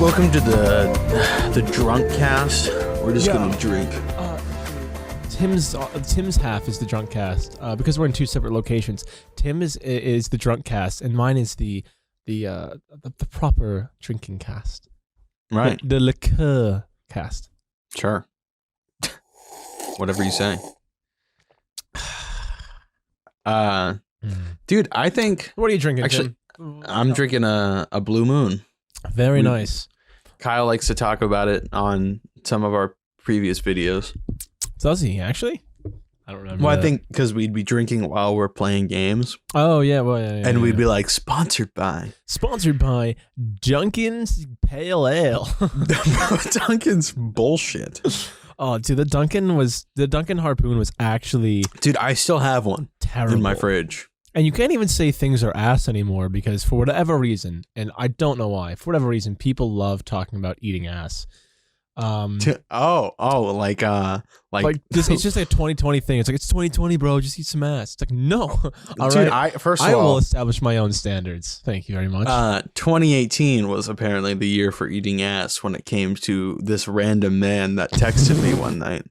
welcome to the drunk cast. We're just gonna drink. Tim's half is the drunk cast because we're in two separate locations. Tim is the drunk cast, and mine is the proper drinking cast. Right. The liqueur cast. Sure. Whatever you say. Dude, I think. What are you drinking? Actually, Tim? I'm drinking a Blue Moon. Very nice. Kyle likes to talk about it on some of our previous videos. Does he actually? I don't remember. Well, I think because we'd be drinking while we're playing games. Oh yeah, well, yeah, and we'd be like, sponsored by Dunkin's Pale Ale. Dunkin's bullshit. Oh, dude, the Dunkin Harpoon was actually, dude, I still have one terrible in my fridge. And you can't even say things are ass anymore because for whatever reason, and I don't know why, for whatever reason, people love talking about eating ass. Like this, it's just like a 2020 thing. It's like, it's 2020, bro. Just eat some ass. It's like, no. All dude, right. I will establish my own standards. Thank you very much. 2018 was apparently the year for eating ass when it came to this random man that texted me one night.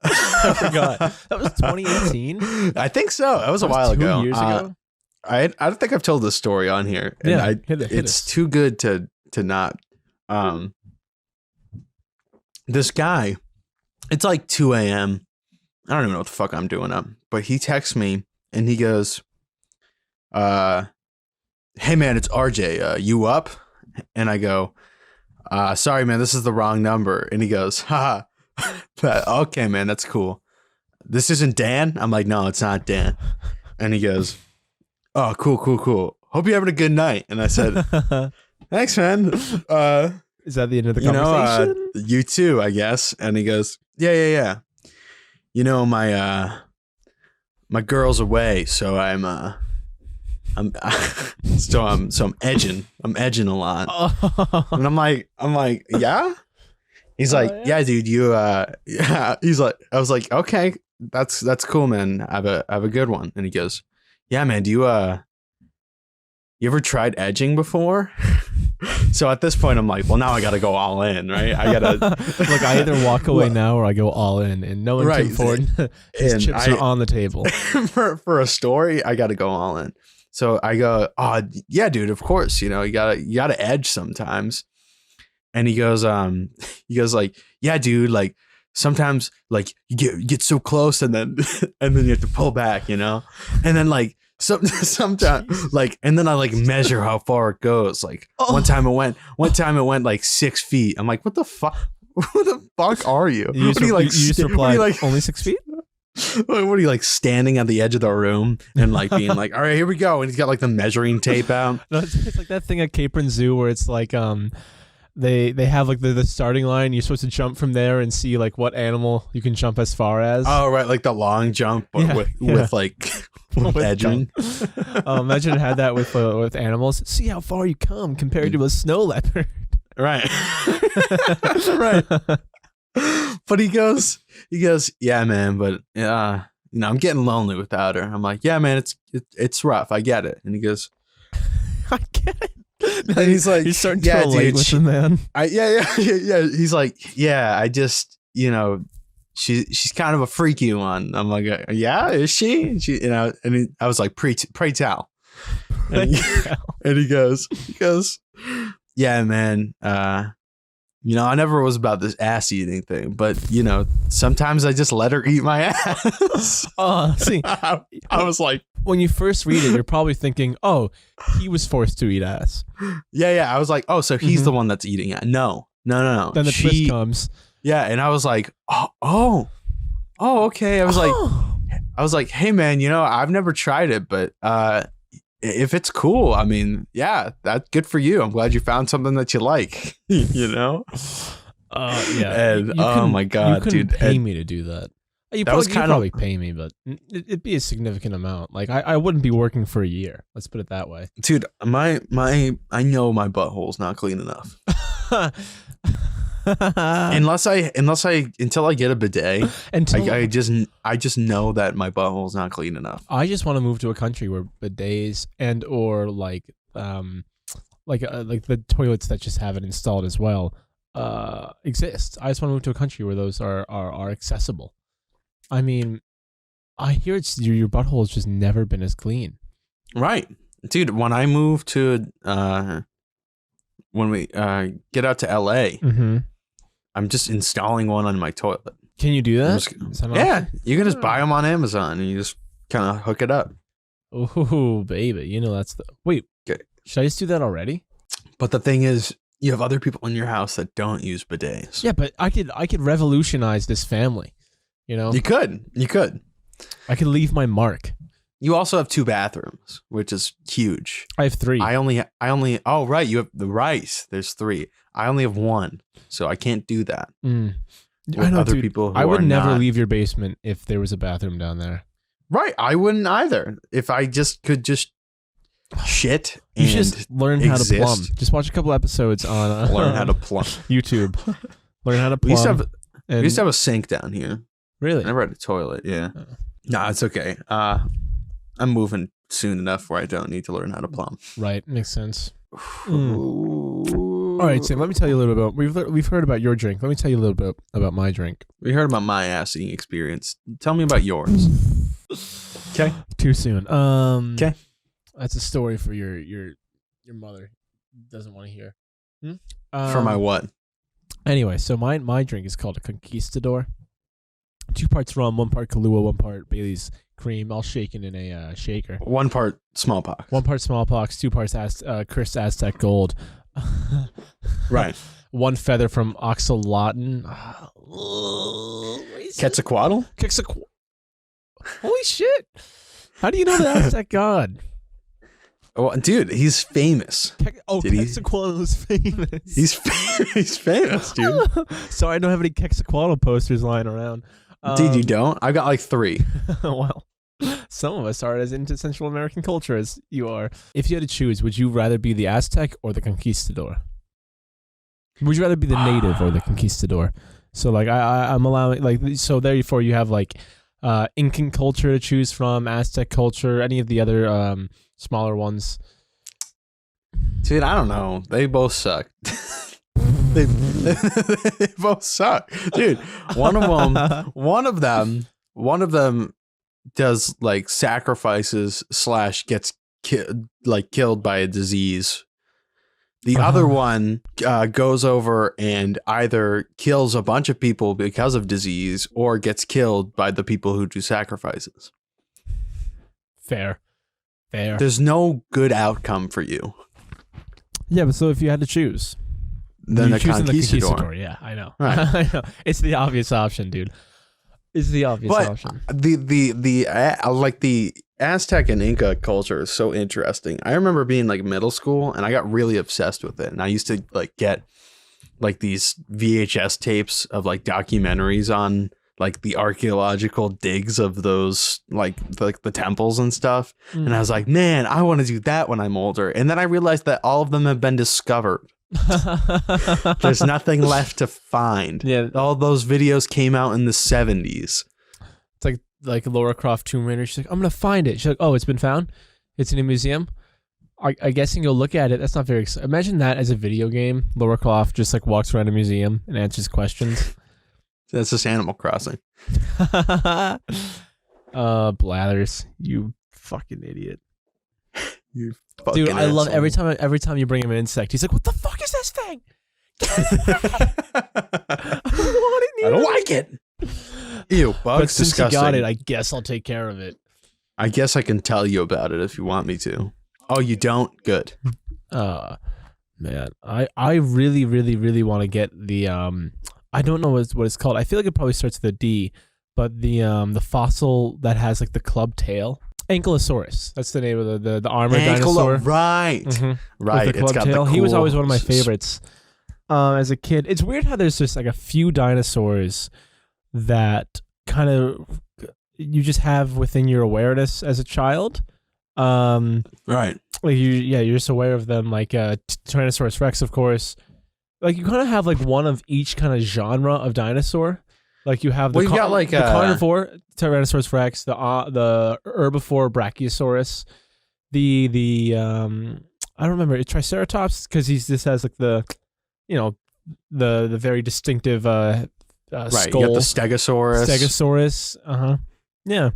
I forgot. That was 2018? I think so. That was a while ago. 2 years ago? I don't think I've told this story on here. And yeah, it's too good to not. This guy, it's like 2 a.m. I don't even know what the fuck I'm doing up. But he texts me and he goes, hey man, it's RJ. You up? And I go, sorry man, this is the wrong number. And he goes, haha. Okay man, that's cool. This isn't Dan? I'm like, no, it's not Dan. And he goes, oh, cool. Hope you're having a good night. And I said, thanks man. Is that the end of the conversation? You too, I guess. And he goes, yeah. You know, my girl's away, so I'm edging. I'm edging a lot. And I'm like, yeah? He's like, yeah, dude, you yeah. He's like, I was like, okay, that's cool, man. Have a good one. And he goes, yeah, man, do you ever tried edging before? So at this point, I'm like, well, now I got to go all in, right? I got to look. I either walk away now or I go all in, and no one can afford. His chips are on the table. for a story, I got to go all in. So I go, oh yeah, dude, of course, you gotta edge sometimes. And he goes like, yeah, dude, like sometimes like you get so close and then you have to pull back, and then like. Sometimes like, and then I like measure how far it goes. Like one time it went like 6 feet. I'm like, what the fuck? Who the fuck are you? You just replied, like, only 6 feet? What are you, like, standing at the edge of the room and like being like, all right, here we go. And he's got like the measuring tape out. No, it's like that thing at Capron Zoo where it's like they have like the starting line. You're supposed to jump from there and see like what animal you can jump as far as. Oh right, like the long jump, but with like with edging. Imagine it had that with animals. See how far you come compared to a snow leopard. Right. Right. But he goes, yeah, man, but I'm getting lonely without her. I'm like, yeah, man, it's rough. I get it. And he goes, I get it. And he's like, he's starting to relate with the man. Yeah. He's like, yeah, I just, she's kind of a freaky one. I'm like, yeah, is she? I was like, pray tell. And he goes, yeah, man. I never was about this ass eating thing, but sometimes I just let her eat my ass. See, I was like, when you first read it, you're probably thinking, oh, he was forced to eat ass. Yeah. I was like, oh, so he's the one that's eating it. No. Then the twist comes. Yeah, and I was like, oh, okay. I was like, hey man, I've never tried it, but if it's cool, I mean, yeah, that's good for you. I'm glad you found something that you like, Yeah. And oh my god, you dude, pay me to do that. You'd probably pay me, but it'd be a significant amount. Like I wouldn't be working for a year. Let's put it that way. Dude, I know my butthole's not clean enough. Until I get a bidet, I just know that my butthole's not clean enough. I just want to move to a country where bidets and or like like the toilets that just have it installed as well exist. I just want to move to a country where those are accessible. I mean, I hear it's your butthole has just never been as clean. Right. Dude, when I moved to when we get out to LA, I'm just installing one on my toilet. Can you do that? Yeah, you can just buy them on Amazon and you just kind of hook it up. Oh, baby, you know that's the wait. Okay. Should I just do that already? But the thing is, you have other people in your house that don't use bidets. Yeah, but I could revolutionize this family. You know, you could. I could leave my mark. You also have 2 bathrooms, which is huge. I have 3. I only. Oh, right. You have the rice. There's 3. I only have 1, so I can't do that. I know, dude, people. Who I would never not. Leave your basement if there was a bathroom down there. Right. I wouldn't either. If I could shit. You should just learn how to plumb. Just watch a couple episodes on learn how to plumb. YouTube. Learn how to plumb. We used to have a sink down here. Really? I never had a toilet. Yeah. No, it's okay. I'm moving soon enough where I don't need to learn how to plumb. Right. Makes sense. All right, Sam, let me tell you a little bit. We've heard about your drink. Let me tell you a little bit about my drink. We heard about my ass eating experience. Tell me about yours. Okay. Too soon. Okay. That's a story for your mother. Doesn't want to hear. For my what? Anyway, so my drink is called a Conquistador. 2 parts rum, 1 part Kahlua, 1 part Bailey's cream, all shaken in a shaker. 1 part smallpox. 1 part smallpox, 2 parts Chris Aztec Gold. Right. 1 feather from Oxalotin. Quetzalcoatl? Holy shit! How do you know the Aztec god? Oh, dude, he's famous. Quetzalcoatl is famous. He's famous, dude. So I don't have any Quetzalcoatl posters lying around. Dude, you don't? I got like 3. Well, some of us aren't as into Central American culture as you are. If you had to choose, would you rather be the Aztec or the Conquistador? Would you rather be the native or the Conquistador? So like I'm allowing like so therefore you have like Incan culture to choose from, Aztec culture, any of the other smaller ones. Dude, I don't know. They both suck. They both suck, dude. One of them does like sacrifices / gets killed by a disease. The other one goes over and either kills a bunch of people because of disease or gets killed by the people who do sacrifices. Fair. There's no good outcome for you. Yeah, but so if you had to choose. Then the Conquistador. Yeah, I know. Right. I know. It's the obvious option, dude. It's the obvious option. The Aztec and Inca culture is so interesting. I remember being like middle school and I got really obsessed with it. And I used to like get like these VHS tapes of like documentaries on like the archaeological digs of those like the temples and stuff. And I was like, man, I want to do that when I'm older. And then I realized that all of them have been discovered. There's nothing left to find. Yeah, all those videos came out in the 70s. It's like Lara Croft Tomb Raider. She's like, I'm gonna find it. She's like, oh, it's been found. It's in a museum. I guess you can go look at it. That's not very exciting. Imagine that as a video game. Lara Croft just like walks around a museum and answers questions. That's just Animal Crossing. Blathers, you fucking idiot. You dude, I love asshole. every time you bring him an insect, he's like, "What the fuck is this thing?" I don't like it. Ew, bugs. But since disgusting. you got it, I guess I'll take care of it. I guess I can tell you about it if you want me to. Oh, you don't? Good. Man, I really, really, really want to get the I don't know what it's called. I feel like it probably starts with a D, but the fossil that has like the club tail. Ankylosaurus. That's the name of the armored dinosaur. Right. Right. With the club tail. He was always one of my favorites as a kid. It's weird how there's just like a few dinosaurs that kind of you just have within your awareness as a child. Right. Like you're just aware of them. Like Tyrannosaurus Rex, of course. Like you kind of have like one of each kind of genre of dinosaur. Like you have the carnivore Tyrannosaurus Rex, the herbivore Brachiosaurus, the I don't remember. It's Triceratops because this has like the, you know, the very distinctive Right, skull. you got the Stegosaurus. Stegosaurus. Yeah.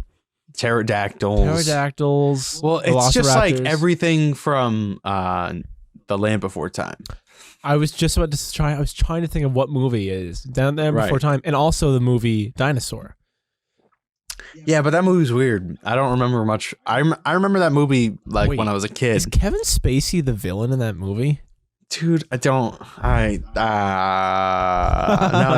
Pterodactyls. Well, it's just like everything from The Land Before Time. I was just about to try. I was trying to think of what movie it is. Down There Before Time, and also the movie Dinosaur. Yeah, but that movie's weird. I don't remember much. I remember that movie like when I was a kid. Is Kevin Spacey the villain in that movie? Dude, I don't. Now I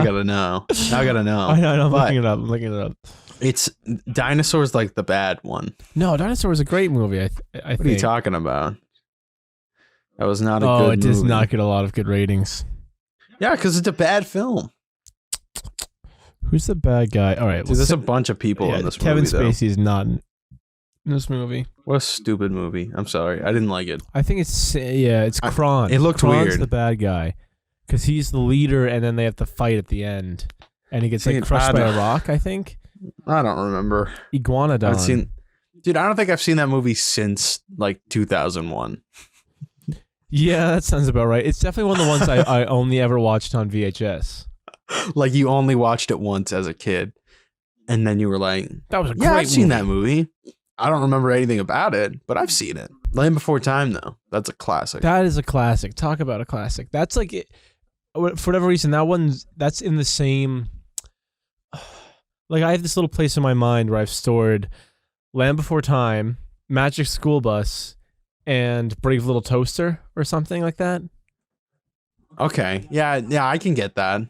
gotta know. Now I gotta know. I know. I'm looking it up. It's Dinosaur's like the bad one. No, Dinosaur was a great movie. I think. What are you talking about? That was not a good movie. Oh, it does not get a lot of good ratings. Yeah, because it's a bad film. Who's the bad guy? All right. Dude, there's a bunch of people in this Kevin movie, Spacey is not in this movie. What a stupid movie. I'm sorry. I didn't like it. I think it's Kron. It looked Kron's weird. The bad guy. Because he's the leader, and then they have to fight at the end. And he gets crushed by a rock, I think. I don't remember. Iguanodon. Dude, I don't think I've seen that movie since like 2001. Yeah, that sounds about right. It's definitely one of the ones I only ever watched on VHS. Like you only watched it once as a kid, and then you were like, "That was a great I've seen that movie. I don't remember anything about it, but I've seen it." Land Before Time, though, that's a classic. That is a classic. Talk about a classic. That's like it. For whatever reason, that's in the same. Like I have this little place in my mind where I've stored Land Before Time, Magic School Bus, and Brave Little Toaster or something like that. Okay. Yeah, I can get that.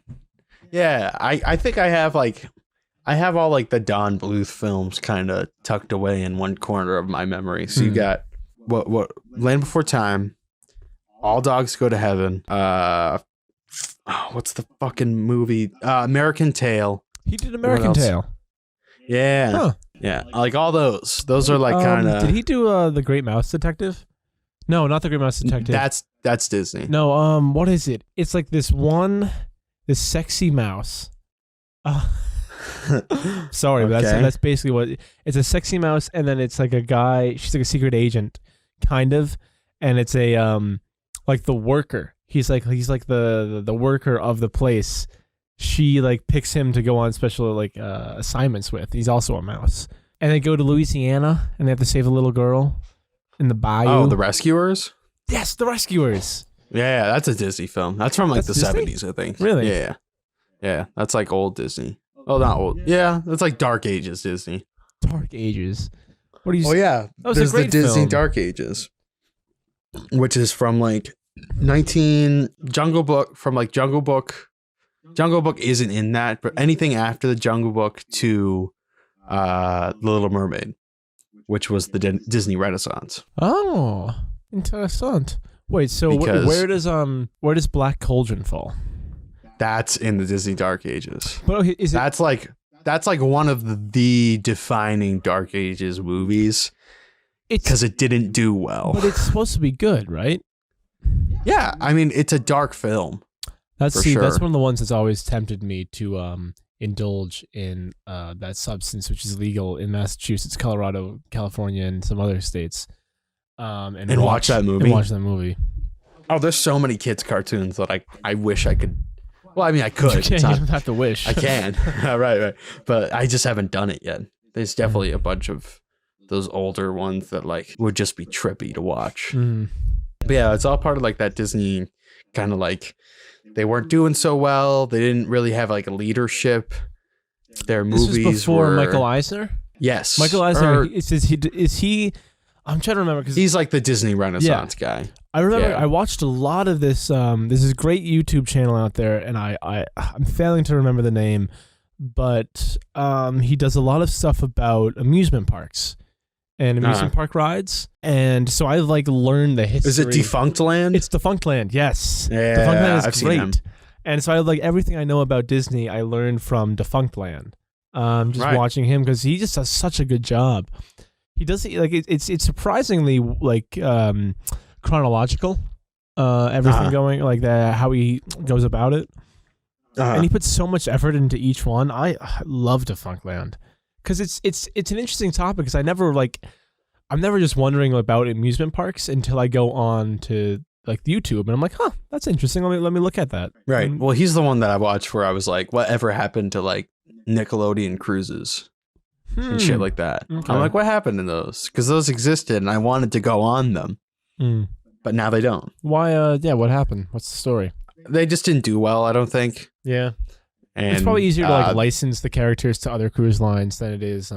Yeah, I think I have all like the Don Bluth films kind of tucked away in one corner of my memory. So you got what Land Before Time, All Dogs Go to Heaven, what's the fucking movie? American Tail. He did American Tail. Yeah. Huh. Yeah, like all those. Those are like kind of. Did he do The Great Mouse Detective? No, not The Great Mouse Detective. That's Disney. No, what is it? It's like this sexy mouse. Sorry, but that's basically what it's a sexy mouse, and then it's like a guy. She's like a secret agent, kind of, and it's a like the worker. He's like the worker of the place. She like picks him to go on special like assignments with. He's also a mouse, and they go to Louisiana, and they have to save a little girl in the bayou. Oh, The Rescuers. Yes, The Rescuers. Yeah, that's a Disney film. That's from like the Disney? 70s, I think. Really? Yeah. That's like old Disney. Oh, not old. Yeah, that's like Dark Ages Disney. Dark Ages. What are you? Oh yeah, there's the Disney film. Dark Ages, which is from like Jungle Book. From like Jungle Book. Jungle Book isn't in that, but anything after the Jungle Book to The Little Mermaid, which was the Disney Renaissance. Oh, interessant. Wait, so where does Black Cauldron fall? That's in the Disney Dark Ages. But okay, that's like one of the defining Dark Ages movies because it didn't do well. But it's supposed to be good, right? Yeah, I mean it's a dark film. That's one of the ones that's always tempted me to indulge in that substance, which is legal in Massachusetts, Colorado, California, and some other states. And watch that movie. And watch that movie. Oh, there's so many kids' cartoons that I wish I could. Well, I mean, I could. You don't have to wish. I can. right. But I just haven't done it yet. There's definitely a bunch of those older ones that like would just be trippy to watch. But yeah, it's all part of like that Disney kind of like they weren't doing so well. They didn't really have like a leadership. Their movies this was before were Michael Eisner. Yes, Michael Eisner. Is he? I'm trying to remember because he's like the Disney Renaissance guy. I remember I watched a lot of this. There's this great YouTube channel out there, and I'm failing to remember the name, but he does a lot of stuff about amusement parks and amusement park rides, and so I like learned the history. Is it Defunct Land? It's Defunct Land. Yes, yeah, Defunct Land is I've great. seen him. And so I like everything I know about Disney. I learned from Defunct Land. Watching him because he just does such a good job. He does like it's surprisingly like chronological. Everything going like that, how he goes about it, and he puts so much effort into each one. I love Defunct Land because it's an interesting topic because I'm never just wondering about amusement parks until I go on to like YouTube and I'm like, huh, that's interesting. Let me look at that. Right. Well, he's the one that I watched where I was like, whatever happened to like Nickelodeon cruises and shit like that? Okay. I'm like, what happened to those? Because those existed and I wanted to go on them, but now they don't. Why? Yeah. What happened? What's the story? They just didn't do well, I don't think. Yeah. And it's probably easier to like license the characters to other cruise lines than it is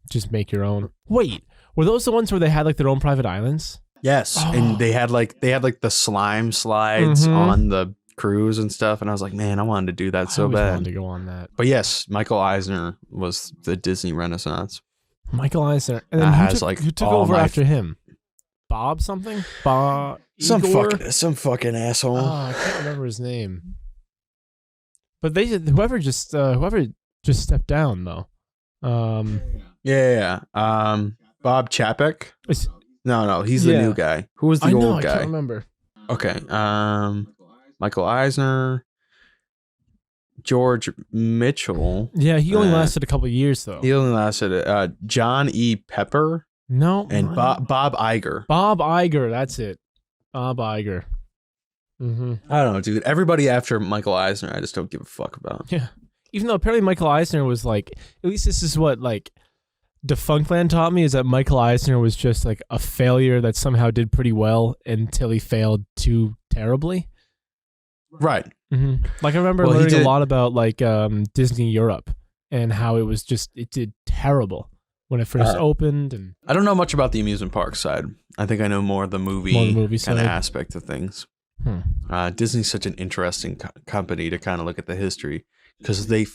just make your own. Wait, were those the ones where they had like their own private islands? Yes, and they had like the slime slides on the cruise and stuff, and I was like, man, I wanted to do that so bad. I wanted to go on that. But yes, Michael Eisner was the Disney Renaissance. Michael Eisner, and then who took over after him? Bob something? Bob some fucking asshole. Oh, I can't remember his name. But whoever just stepped down though. Yeah. Bob Chapek. No, he's the new guy. Who was the old guy? I can't remember. Okay. Michael Eisner, George Mitchell. Yeah, he only lasted a couple of years though. He only lasted John E. Pepper. No. And Bob Iger. Bob Iger, that's it. Bob Iger. Mm-hmm. I don't know, dude. Everybody after Michael Eisner, I just don't give a fuck about. Yeah. Even though apparently Michael Eisner was like, at least this is what like Defunctland taught me, is that Michael Eisner was just like a failure that somehow did pretty well until he failed too terribly. Right. Mm-hmm. Like I remember learning a lot about like Disney Europe and how it did terrible when it first opened. And I don't know much about the amusement park side. I think I know more of the movie kind of aspect of things. Disney's such an interesting company to kind of look at the history because they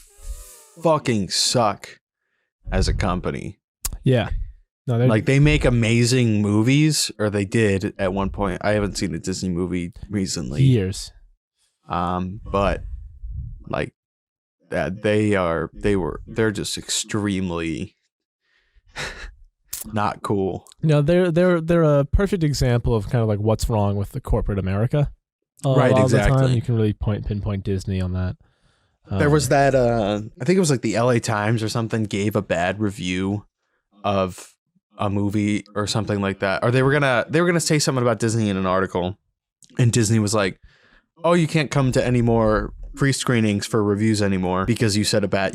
fucking suck as a company. Yeah. No, like they make amazing movies, or they did at one point. I haven't seen a Disney movie recently. Years. But like that they're just extremely not cool. No, they're a perfect example of kind of like what's wrong with the corporate America. Right, exactly. The time. You can really pinpoint Disney on that. There was that I think it was like the LA Times or something gave a bad review of a movie or something like that. Or they were gonna say something about Disney in an article, and Disney was like, "Oh, you can't come to any more pre-screenings for reviews anymore because you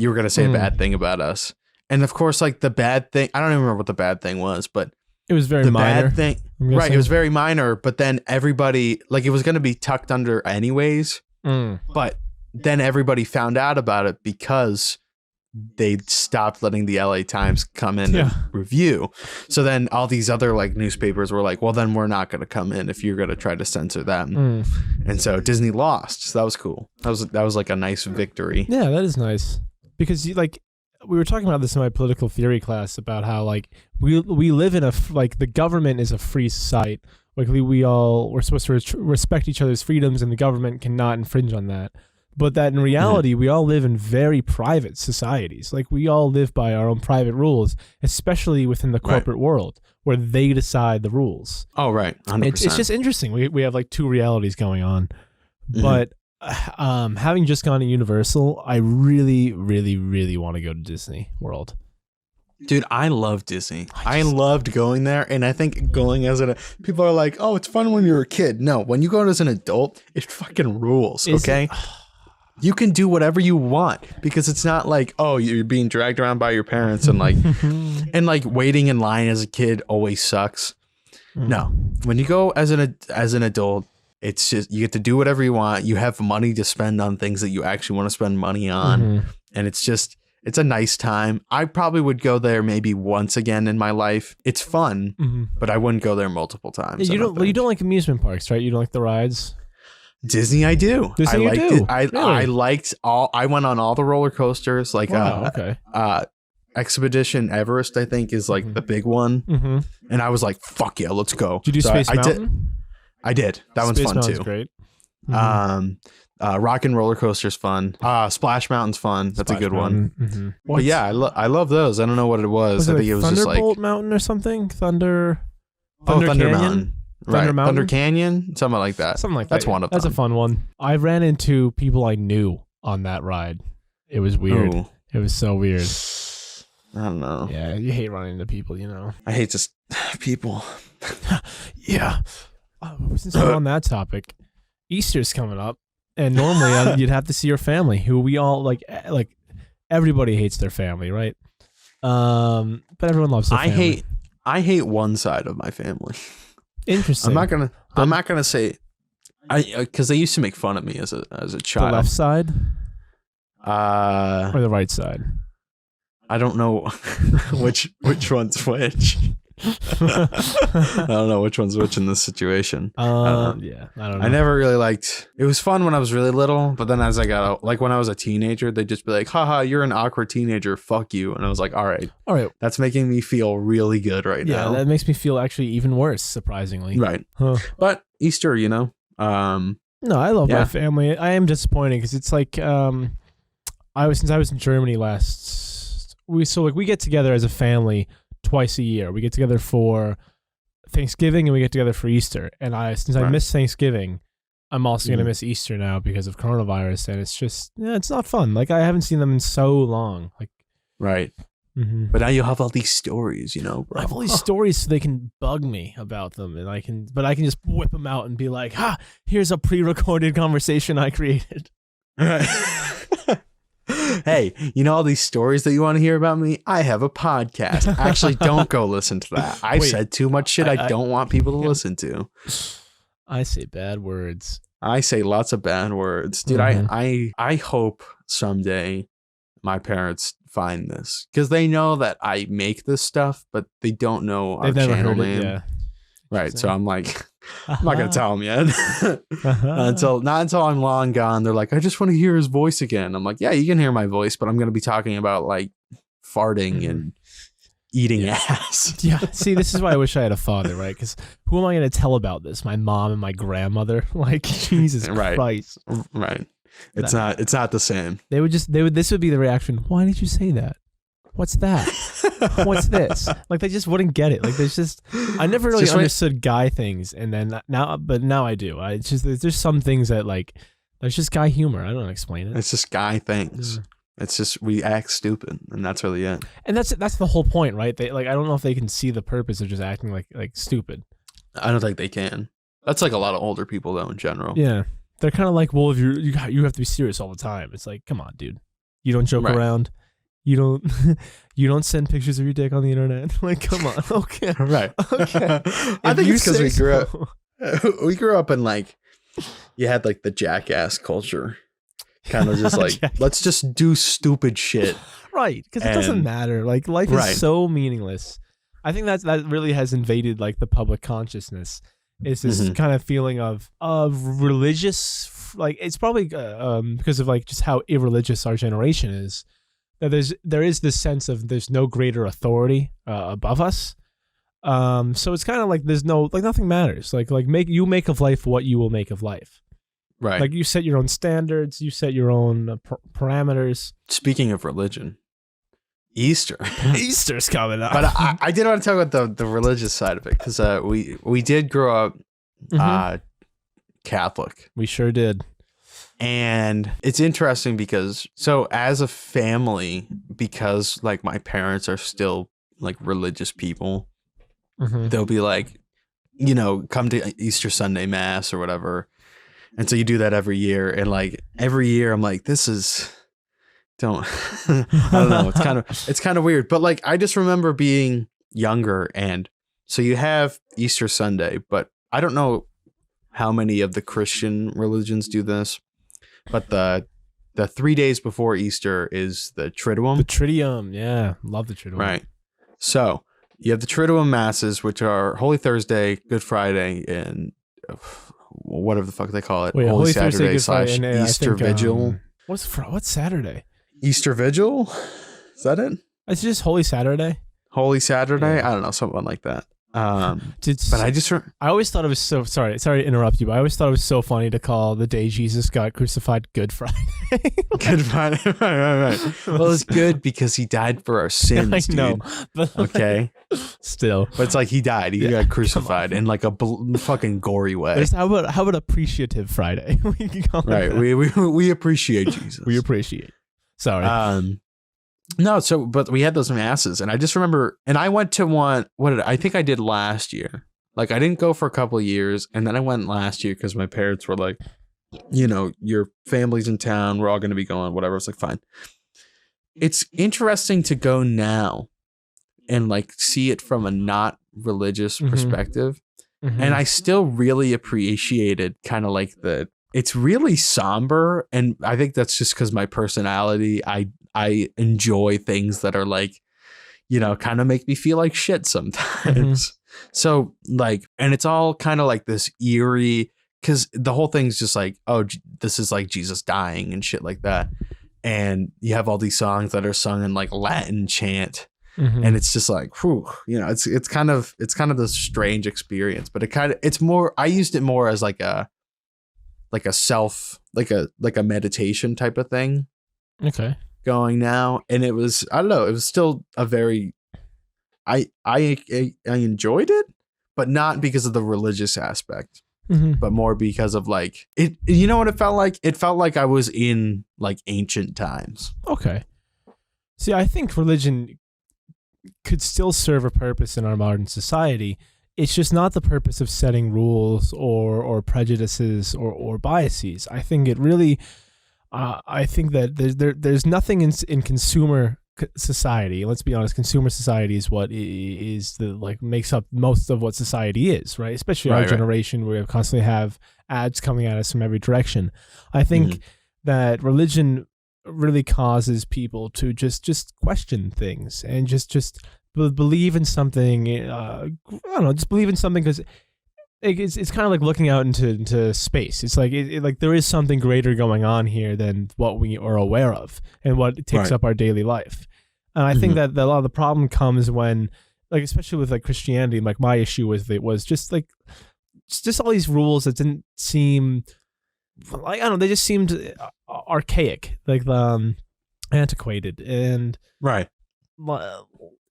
were gonna say a bad thing about us." And of course, like the bad thing, I don't even remember what the bad thing was, but it was very minor. Bad thing, right? It was very minor, but then everybody, like, it was going to be tucked under anyways. But then everybody found out about it because they stopped letting the LA Times come in and review. So then all these other like newspapers were like, well, then we're not going to come in if you're going to try to censor them. And so Disney lost. So that was cool. That was like a nice victory. Yeah, that is nice because we were talking about this in my political theory class about how like we live in the government is a free society. Like we're supposed to respect each other's freedoms and the government cannot infringe on that. But that in reality, we all live in very private societies. Like we all live by our own private rules, especially within the corporate world where they decide the rules. Oh, right. 100%. It's just interesting. We have like two realities going on. But having just gone to Universal, I really, really, really want to go to Disney World. Dude, I love Disney. I loved going there, and I think going as people are like, oh, it's fun when you're a kid. No, when you go as an adult, it fucking rules, okay? You can do whatever you want because it's not like, oh, you're being dragged around by your parents and like and like waiting in line as a kid always sucks. No, when you go as an adult, it's just you get to do whatever you want. You have money to spend on things that you actually want to spend money on, and it's a nice time. I probably would go there maybe once again in my life. It's fun, but I wouldn't go there multiple times. Yeah, you don't like amusement parks, right? You don't like the rides. Disney, I do. Disney, I liked do. it. I liked all. I went on all the roller coasters. Like, Expedition Everest, I think, is like the big one. And I was like, "Fuck yeah, let's go." Did you do Space Mountain? I did. That one's fun too. Great. Rock and Roller Coaster's fun. Splash Mountain's fun. That's a good one. But yeah, I love those. I don't know what it was. I think it was just like Thunderbolt Mountain or something. Thunder Canyon? Mountain. Right. Thunder Canyon, something like that. Something like That's that. one of them. That's a fun one. I ran into people I knew on that ride. It was weird. It was so weird. I don't know. Yeah, you hate running into people, you know. I hate just people. Yeah. Since we're on that topic, Easter's coming up, and normally you'd have to see your family, who we all like everybody hates their family, right? But everyone loves their family. I hate one side of my family. Interesting. I'm not gonna say because they used to make fun of me as a child. The left side, or the right side? I don't know which one's which. I don't know which one's which in this situation. Yeah, I don't know. I never really liked. It was fun when I was really little, but then as I got out, like when I was a teenager, they'd just be like, "Haha, you're an awkward teenager. Fuck you." And I was like, "All right, that's making me feel really good now." Yeah, that makes me feel actually even worse, surprisingly. Right. Huh. But Easter, No, I love my family. I am disappointed because it's like since I was in Germany we get together as a family twice a year. We get together for Thanksgiving and we get together for Easter. And I miss Thanksgiving, I'm also gonna miss Easter now because of coronavirus. And it's just it's not fun. Like I haven't seen them in so long. Like right. Mm-hmm. But now you have all these stories, bro. I have all these stories so they can bug me about them, and I can just whip them out and be like, here's a pre-recorded conversation I created. Right. Hey, all these stories that you want to hear about me? I have a podcast. Actually, don't go listen to that. I said too much shit I don't want people to listen to. I say bad words. I say lots of bad words. Dude, I hope someday my parents find this because they know that I make this stuff, but they don't know our channel name. Yeah. Right. So I'm like, I'm not going to tell them yet. Not until I'm long gone. They're like, I just want to hear his voice again. I'm like, yeah, you can hear my voice, but I'm going to be talking about like farting and eating ass. Yeah. See, this is why I wish I had a father, right? Because who am I going to tell about this? My mom and my grandmother? Like, Jesus Christ. Right. It's not the same. This would be the reaction. Why did you say that? What's that? What's this? Like they just wouldn't get it. Like I never really understood guy things, and then now I do. There's some things that like there's just guy humor. I don't explain it. It's just guy things. It's just we act stupid, and that's really it. And that's the whole point, right? They I don't know if they can see the purpose of just acting like stupid. I don't think they can. That's like a lot of older people though in general. Yeah, they're kind of like, well, if you have to be serious all the time. It's like, come on, dude, you don't joke around. You don't send pictures of your dick on the internet. Like, come on. Okay. Right. Okay. I think it's because we grew up in like, you had like the jackass culture. Kind of just like, let's just do stupid shit. Right. Because it doesn't matter. Like life is so meaningless. I think that really has invaded like the public consciousness. It's this kind of feeling of religious, like it's probably because of like just how irreligious our generation is. There is this sense of there's no greater authority above us, so it's kind of like there's no like nothing matters. Like make of life what you will make of life. Right. Like you set your own standards, you set your own parameters. Speaking of religion, Easter's coming up. But I did want to talk about the religious side of it because we did grow up Catholic. We sure did. And it's interesting because as a family, because like my parents are still like religious people, they'll be like, come to Easter Sunday Mass or whatever. And so you do that every year. And like every year I'm like, I don't know. It's kind of weird. But like, I just remember being younger. And so you have Easter Sunday, but I don't know how many of the Christian religions do this. But the 3 days before Easter is the Triduum. The Triduum, yeah. Love the Triduum. Right. So you have the Triduum Masses, which are Holy Thursday, Good Friday, and whatever the fuck they call it. Wait, Holy Saturday / Easter Vigil. What's Saturday? Easter Vigil? Is that it? It's just Holy Saturday. Holy Saturday? Yeah. I don't know, something like that. But I always thought it was so sorry to interrupt you, but I always thought it was so funny to call the day Jesus got crucified Good Friday. Good Friday, right. Well, it's good because he died for our sins, dude. I know, but okay, still, but it's like he died. He got crucified in like a fucking gory way. How about appreciative Friday? Right, we appreciate Jesus. We appreciate. Sorry. No, but we had those masses, and I just remember, and I went to one. I think I did last year. Like, I didn't go for a couple of years, and then I went last year because my parents were like, your family's in town, we're all going to be going, whatever. It's like, fine. It's interesting to go now and like see it from a not religious perspective. Mm-hmm. And I still really appreciated kind of like it's really somber. And I think that's just because my personality, I enjoy things that are like, kind of make me feel like shit sometimes. Mm-hmm. So like, and it's all kind of like this eerie, because the whole thing's just like, oh, this is like Jesus dying and shit like that. And you have all these songs that are sung in like Latin chant. Mm-hmm. And it's just like, whew, it's kind of this strange experience, but it's more, I used it more as like a meditation type of thing. Okay. Going now. And it was, I don't know, it was still a very, I enjoyed it, but not because of the religious aspect, but more because of like it. You know what it felt like? It felt like I was in like ancient times. Okay. See, I think religion could still serve a purpose in our modern society. It's just not the purpose of setting rules or prejudices or biases. I think it really, I think that there's nothing in consumer society. Let's be honest, consumer society is what is makes up most of what society is, right? Especially our generation, where we constantly have ads coming at us from every direction. I think that religion really causes people to just question things and just believe in something. I don't know, just believe in something, because it's kind of like looking out into space. It's like like there is something greater going on here than what we are aware of and what takes up our daily life. And I think that a lot of the problem comes when, like, especially with like Christianity, like my issue with it was just all these rules that didn't seem like, I don't know, they just seemed archaic, like antiquated, and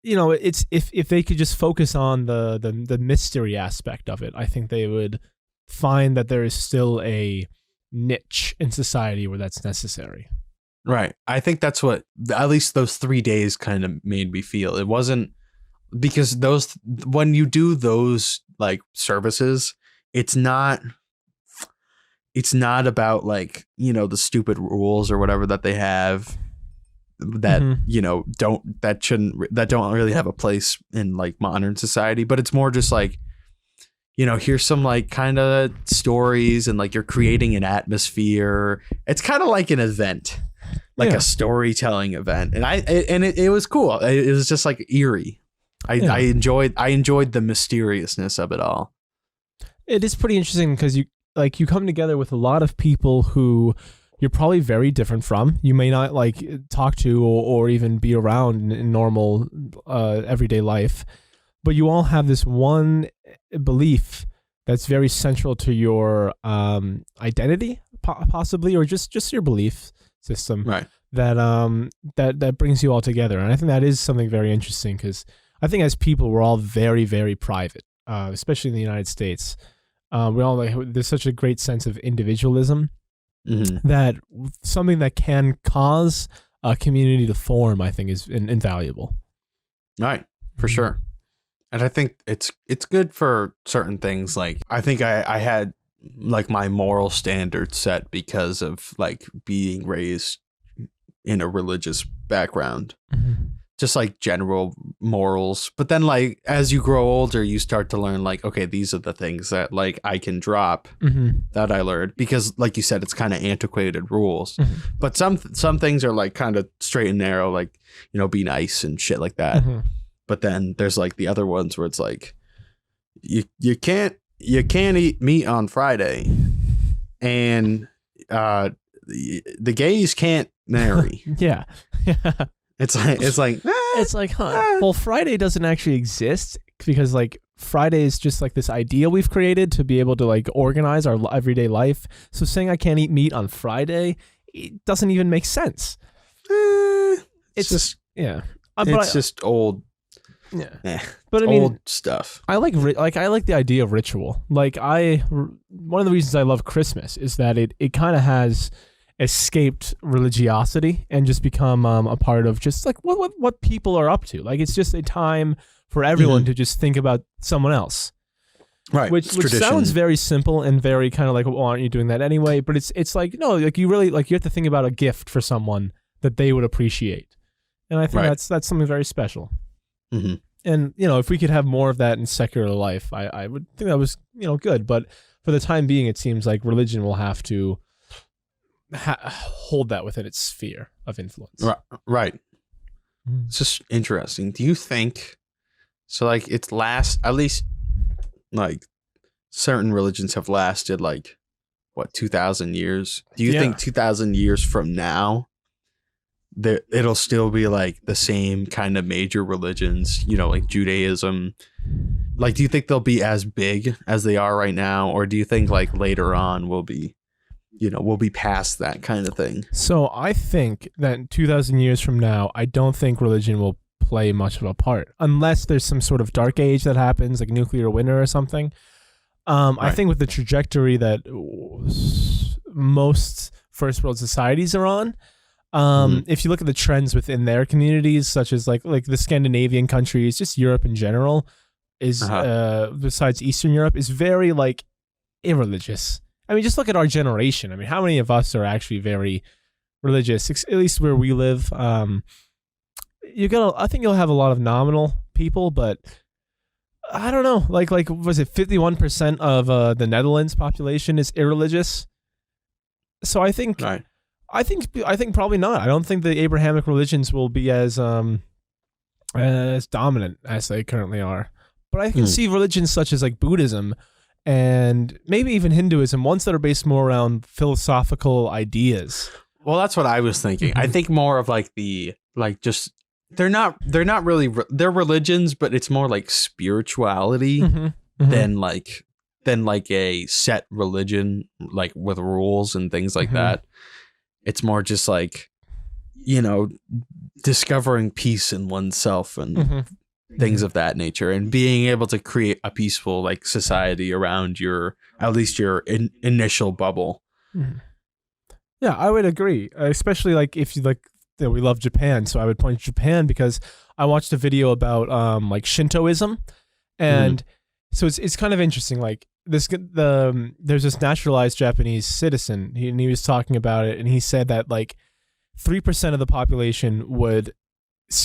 it's if they could just focus on the mystery aspect of it, I think they would find that there is still a niche in society where that's necessary. Right. I think that's what at least those 3 days kind of made me feel. It wasn't because when you do those like services, it's not about like, the stupid rules or whatever that they have that, that don't really have a place in like modern society, but it's more just like, here's some like kind of stories, and like you're creating an atmosphere. It's kind of like an event, like a storytelling event. And it was cool. It was just like eerie. I enjoyed the mysteriousness of it all. It is pretty interesting because you come together with a lot of people who you're probably very different from. You may not like talk to or even be around in normal everyday life, but you all have this one belief that's very central to your identity, possibly, or just your belief system, right? That brings you all together. And I think that is something very interesting, because I think as people, we're all very, very private, especially in the United States. We all there's such a great sense of individualism that something that can cause a community to form, I think, is invaluable. Right, for sure. And I think it's good for certain things. Like, I think I had like my moral standards set because of like being raised in a religious background. Just like general morals. But then like as you grow older, you start to learn like, okay, these are the things that like I can drop that I learned, because like you said, it's kind of antiquated rules. But some things are like kind of straight and narrow, like, be nice and shit like that. But then there's like the other ones where it's like you can't eat meat on Friday, and the gays can't marry. Yeah. It's like, huh? Well, Friday doesn't actually exist, because like Friday is just like this idea we've created to be able to like organize our everyday life. So saying I can't eat meat on Friday, it doesn't even make sense. It's just it's just old. Yeah, but I mean, old stuff. I like the idea of ritual. Like one of the reasons I love Christmas is that it kind of has escaped religiosity and just become a part of just like what people are up to. Like it's just a time for everyone to just think about someone else. Right. Which sounds very simple and very kind of like, well, aren't you doing that anyway? But it's like, no, like you really, like you have to think about a gift for someone that they would appreciate. And I think that's something very special. Mm-hmm. And, if we could have more of that in secular life, I would think that was, good. But for the time being, it seems like religion will have to hold that within its sphere of influence. Right. It's just interesting. Do you think, so like it's at least like certain religions have lasted like, 2,000 years? Do you think 2,000 years from now, it'll still be like the same kind of major religions, like Judaism? Like, do you think they'll be as big as they are right now? Or do you think like later on we'll be past that kind of thing? So I think that 2,000 years from now, I don't think religion will play much of a part unless there's some sort of dark age that happens, like nuclear winter or something. I think with the trajectory that most first world societies are on, if you look at the trends within their communities, such as like the Scandinavian countries, just Europe in general, is besides Eastern Europe, is very like irreligious. I mean, just look at our generation. I mean, how many of us are actually very religious? At least where we live. I think you'll have a lot of nominal people, but I don't know. Like was it 51% of the Netherlands population is irreligious? So I think, I think probably not. I don't think the Abrahamic religions will be as dominant as they currently are. But I can see religions such as like Buddhism and maybe even Hinduism, ones that are based more around philosophical ideas. Well, that's what I was thinking. I think more of like they're not really they're religions, but it's more like spirituality than like a set religion, like with rules and things like that. It's more just like, discovering peace in oneself and things of that nature, and being able to create a peaceful like society around at least your initial bubble. Yeah, I would agree. Especially like if you like, we love Japan, so I would point to Japan because I watched a video about like Shintoism, and so it's kind of interesting. Like there's this naturalized Japanese citizen, and he was talking about it, and he said that like 3% of the population would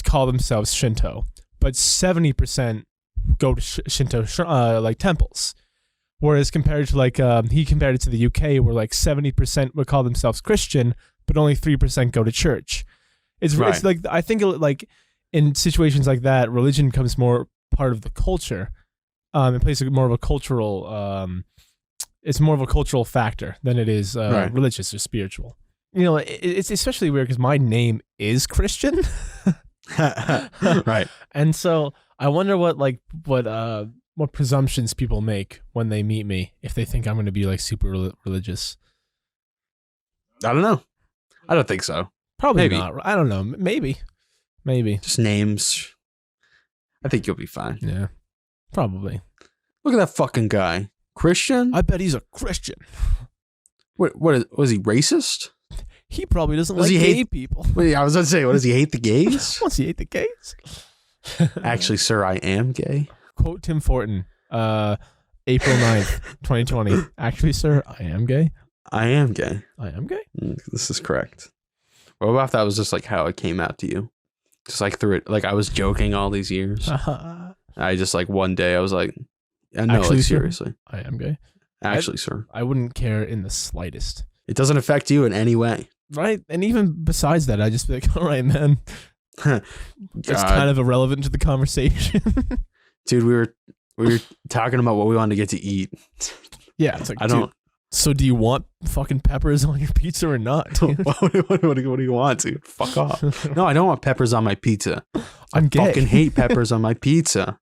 call themselves Shinto, but 70% go to Shinto like temples. Whereas compared to like he compared it to the UK, where like 70% would call themselves Christian, but only 3% go to church. It's like, I think like in situations like that, religion becomes more part of the culture. It plays more of a cultural. It's more of a cultural factor than it is religious or spiritual. It's especially weird because my name is Christian. Right. And so I wonder what presumptions people make when they meet me, if they think I'm going to be like super religious. I don't know. I don't think so. Probably not. I don't know. Maybe. Just names. I think you'll be fine. Yeah. Probably. Look at that fucking guy. Christian? I bet he's a Christian. Was he racist? He probably doesn't like gay people. Wait, I was going to say, what, does he hate the gays? Does he hate the gays? Actually, sir, I am gay. Quote Tim Fortin, April 9th, 2020. Actually, sir, I am gay. I am gay. I am gay? This is correct. What about if that was just like how it came out to you? Just like through it, like I was joking all these years. I just like one day I was like, no, actually, like, seriously. I am gay. Actually, sir. I wouldn't care in the slightest. It doesn't affect you in any way. Right. And even besides that, I just be like, all right, man. That's kind of irrelevant to the conversation. Dude, we were talking about what we wanted to get to eat. Yeah. It's like, so do you want fucking peppers on your pizza or not? What do you want, dude? Fuck off. No, I don't want peppers on my pizza. I'm gay. I fucking hate peppers on my pizza.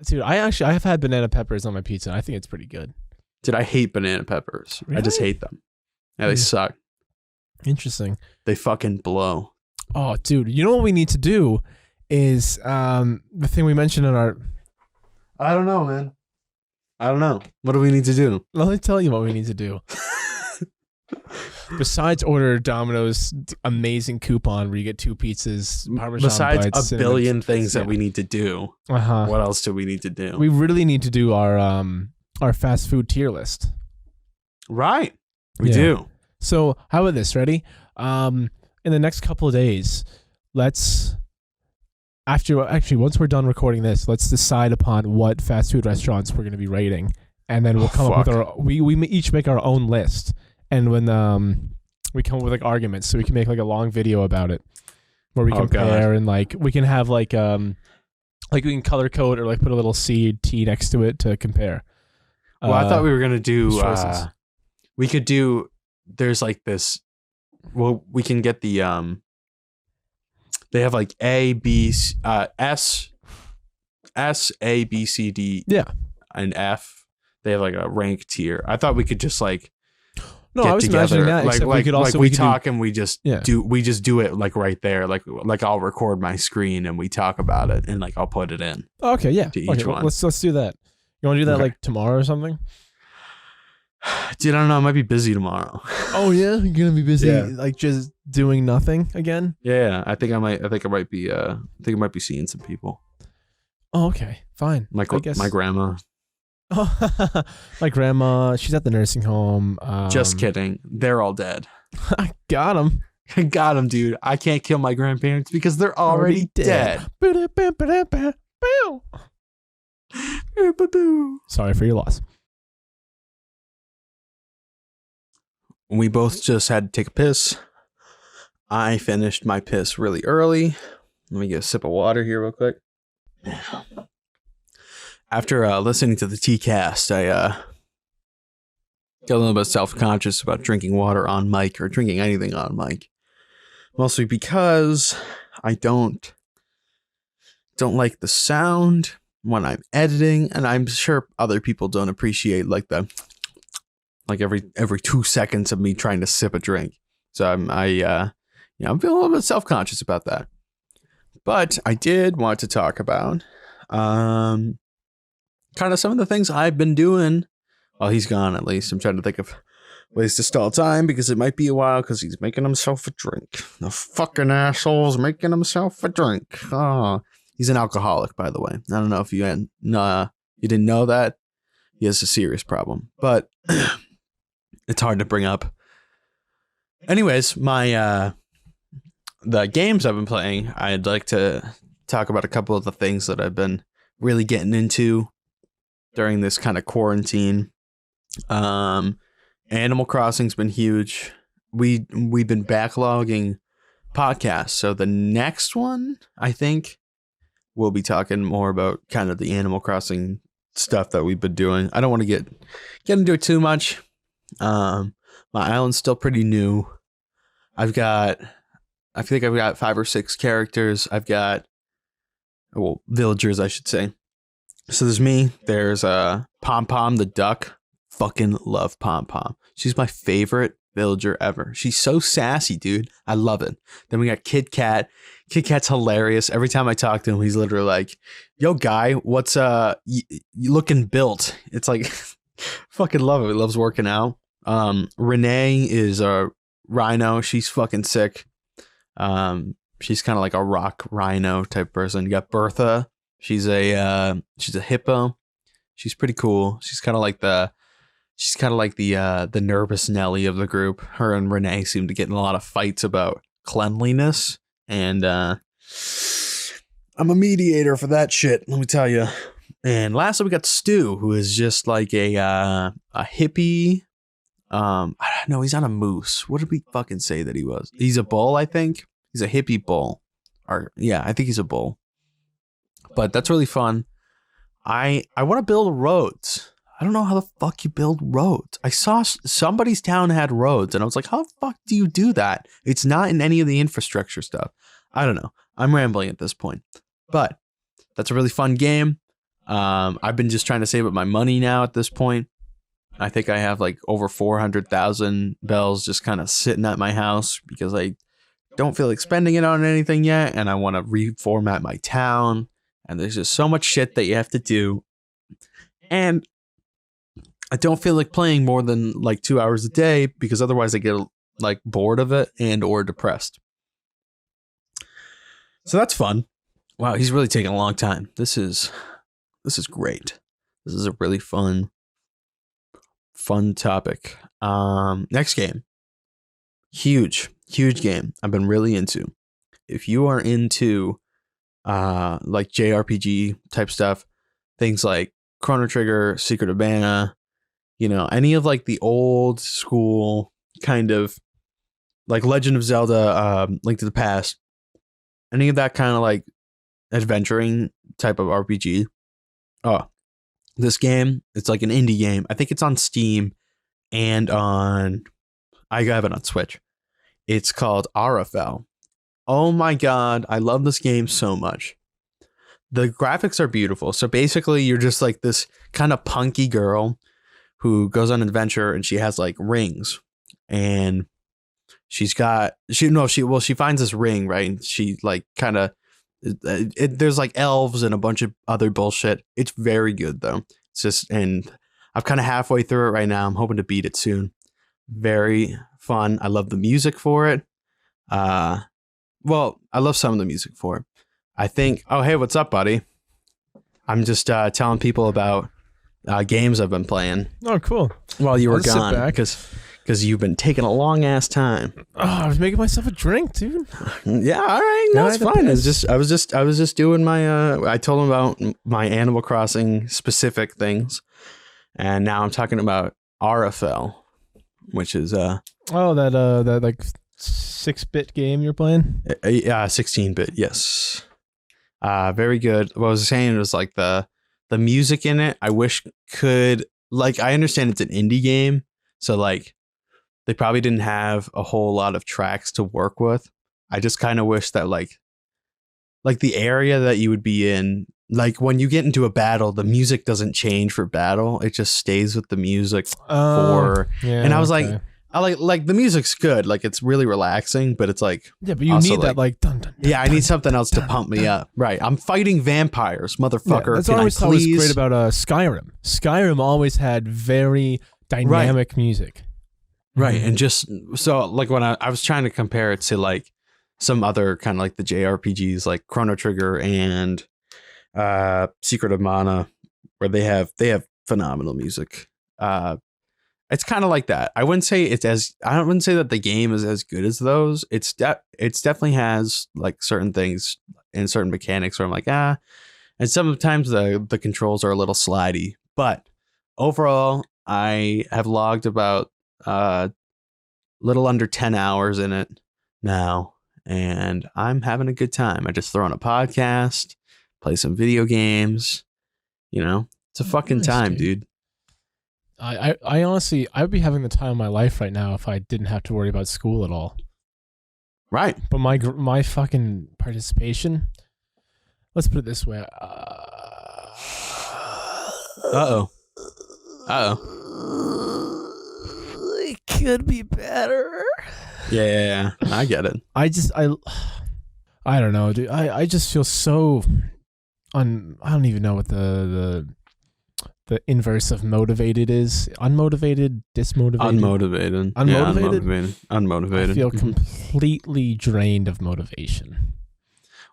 Dude, I have had banana peppers on my pizza. I think it's pretty good. Dude, I hate banana peppers. Really? I just hate them. Yeah, they suck. Interesting. They fucking blow. Oh, dude, you know what we need to do is the thing we mentioned in our... I don't know, man. I don't know. What do we need to do? Let me tell you what we need to do. besides order Domino's amazing coupon where you get 2 pizzas, Parmesan Besides bites, a billion things that yeah. we need to do, what else do we need to do? We really need to do our fast food tier list. Right. We Yeah. do. So how about this? Ready? In the next couple of days, once we're done recording this, let's decide upon what fast food restaurants we're going to be rating, and then we'll come up with we each make our own list, and when we come up with like arguments, so we can make like a long video about it where we compare and like we can have like we can color code or like put a little T next to it to compare. Well, I thought we were gonna do. choices. We could do. There's like this. Well, we can get the They have like A, B, S, A, B, C, D, and F. They have like a rank tier. I thought we could just like I was imagining that. We talk and we just do it like right there. Like I'll record my screen and we talk about it and like I'll put it in. Okay, yeah. To each one. Let's do that. You want to do that like tomorrow or something? Dude, I don't know. I might be busy tomorrow. Oh yeah, you're gonna be busy, like just doing nothing again. Yeah, I think I might be seeing some people. Oh, okay, fine. My grandma. Oh, my grandma. She's at the nursing home. Just kidding. They're all dead. I got them. I got them, dude. I can't kill my grandparents because they're already dead. Sorry for your loss. We both just had to take a piss. I finished my piss really early. Let me get a sip of water here real quick. After listening to the T-Cast, I got a little bit self-conscious about drinking water on mic or drinking anything on mic. Mostly because I don't like the sound when I'm editing, and I'm sure other people don't appreciate like the every 2 seconds of me trying to sip a drink. So I'm feeling a little bit self-conscious about that. But I did want to talk about kind of some of the things I've been doing while he's gone, at least. I'm trying to think of ways to stall time because it might be a while because he's making himself a drink. The fucking asshole's making himself a drink. Oh, he's an alcoholic, by the way. I don't know if you didn't know that. He has a serious problem, but it's hard to bring up. Anyways, the games I've been playing, I'd like to talk about a couple of the things that I've been really getting into during this kind of quarantine. Animal Crossing's been huge. We've been backlogging podcasts, so the next one, I think, we'll be talking more about kind of the Animal Crossing stuff that we've been doing. I don't want to get into it too much. My island's still pretty new. I think I've got 5 or 6 characters. I've got villagers, I should say. So there's me. There's Pom Pom the duck. Fucking love Pom Pom. She's my favorite villager ever. She's so sassy, dude. I love it. Then we got Kit Kat. Kit Kat's hilarious. Every time I talk to him, he's literally like, "Yo, guy, what's you looking built?" It's like, fucking love it. He loves working out. Renee is a rhino. She's fucking sick. She's kind of like a rock rhino type person. You got Bertha. She's a hippo. She's pretty cool. She's kind of like the nervous Nelly of the group. Her and Renee seem to get in a lot of fights about cleanliness, and I'm a mediator for that shit, let me tell you. And lastly, we got Stu, who is just like a hippie. No, he's not a moose. What did we fucking say that he was? He's a bull, I think. He's a hippie bull. Or yeah, I think he's a bull. But that's really fun. I want to build roads. I don't know how the fuck you build roads. I saw somebody's town had roads, and I was like, how the fuck do you do that? It's not in any of the infrastructure stuff. I don't know. I'm rambling at this point. But that's a really fun game. I've been just trying to save up my money now at this point. I think I have like over 400,000 bells just kind of sitting at my house because I don't feel like spending it on anything yet, and I want to reformat my town. And there's just so much shit that you have to do. And I don't feel like playing more than like 2 hours a day because otherwise I get like bored of it and or depressed. So that's fun. Wow, he's really taking a long time. This is great. This is a really fun topic. Next game. Huge game I've been really into. If you are into like JRPG type stuff, things like Chrono Trigger, Secret of Mana, any of like the old school kind of like Legend of Zelda, Link to the Past, any of that kind of like adventuring type of RPG. Oh, this game, it's like an indie game. I think it's on Steam and I have it on Switch. It's called Arafel. Oh my God, I love this game so much. The graphics are beautiful. So basically you're just like this kind of punky girl who goes on an adventure and she has like rings, and she finds this ring, right? And she like kind of, there's like elves and a bunch of other bullshit. It's very good though. It's just, and I'm kind of halfway through it right now. I'm hoping to beat it soon. Very fun. I love the music for it. Well, I love some of the music for it. I think, oh, hey, what's up, buddy? I'm just telling people about games I've been playing. Oh, cool. While you were gone, because you've been taking a long ass time. Oh, I was making myself a drink, dude. Yeah, all right, no, it's fine. I was just doing my. I told him about my Animal Crossing specific things, and now I'm talking about Arafel, which is that like 6-bit game you're playing. Yeah, 16-bit. Yes. Very good. What I was saying was like the music in it, I wish could, like, I understand it's an indie game, so like they probably didn't have a whole lot of tracks to work with. I just kind of wish that like the area that you would be in, like when you get into a battle, the music doesn't change for battle. It just stays with the music and I was like, I like the music's good, like it's really relaxing, but it's like, yeah, but you need that like dun, dun, dun, yeah, I need something else to pump me up. Right, I'm fighting vampires, motherfucker. Yeah, that's what I always thought was great about Skyrim. Skyrim always had very dynamic music. Right, and just so like when I was trying to compare it to like some other kind of like the JRPGs like Chrono Trigger and Secret of Mana, where they have phenomenal music. It's kind of like that. I wouldn't say that the game is as good as those. It's definitely has like certain things and certain mechanics where I'm like, and sometimes the controls are a little slidey, but overall I have logged about little under 10 hours in it now, and I'm having a good time. I just throw on a podcast, play some video games, it's a fucking time, dude. I honestly, I'd be having the time of my life right now if I didn't have to worry about school at all. Right. But my fucking participation, let's put it this way. Uh-oh. It could be better. Yeah, I get it. I don't know, dude. I just feel so I don't even know what the inverse of motivated is. Unmotivated, dismotivated. Unmotivated. I feel completely drained of motivation.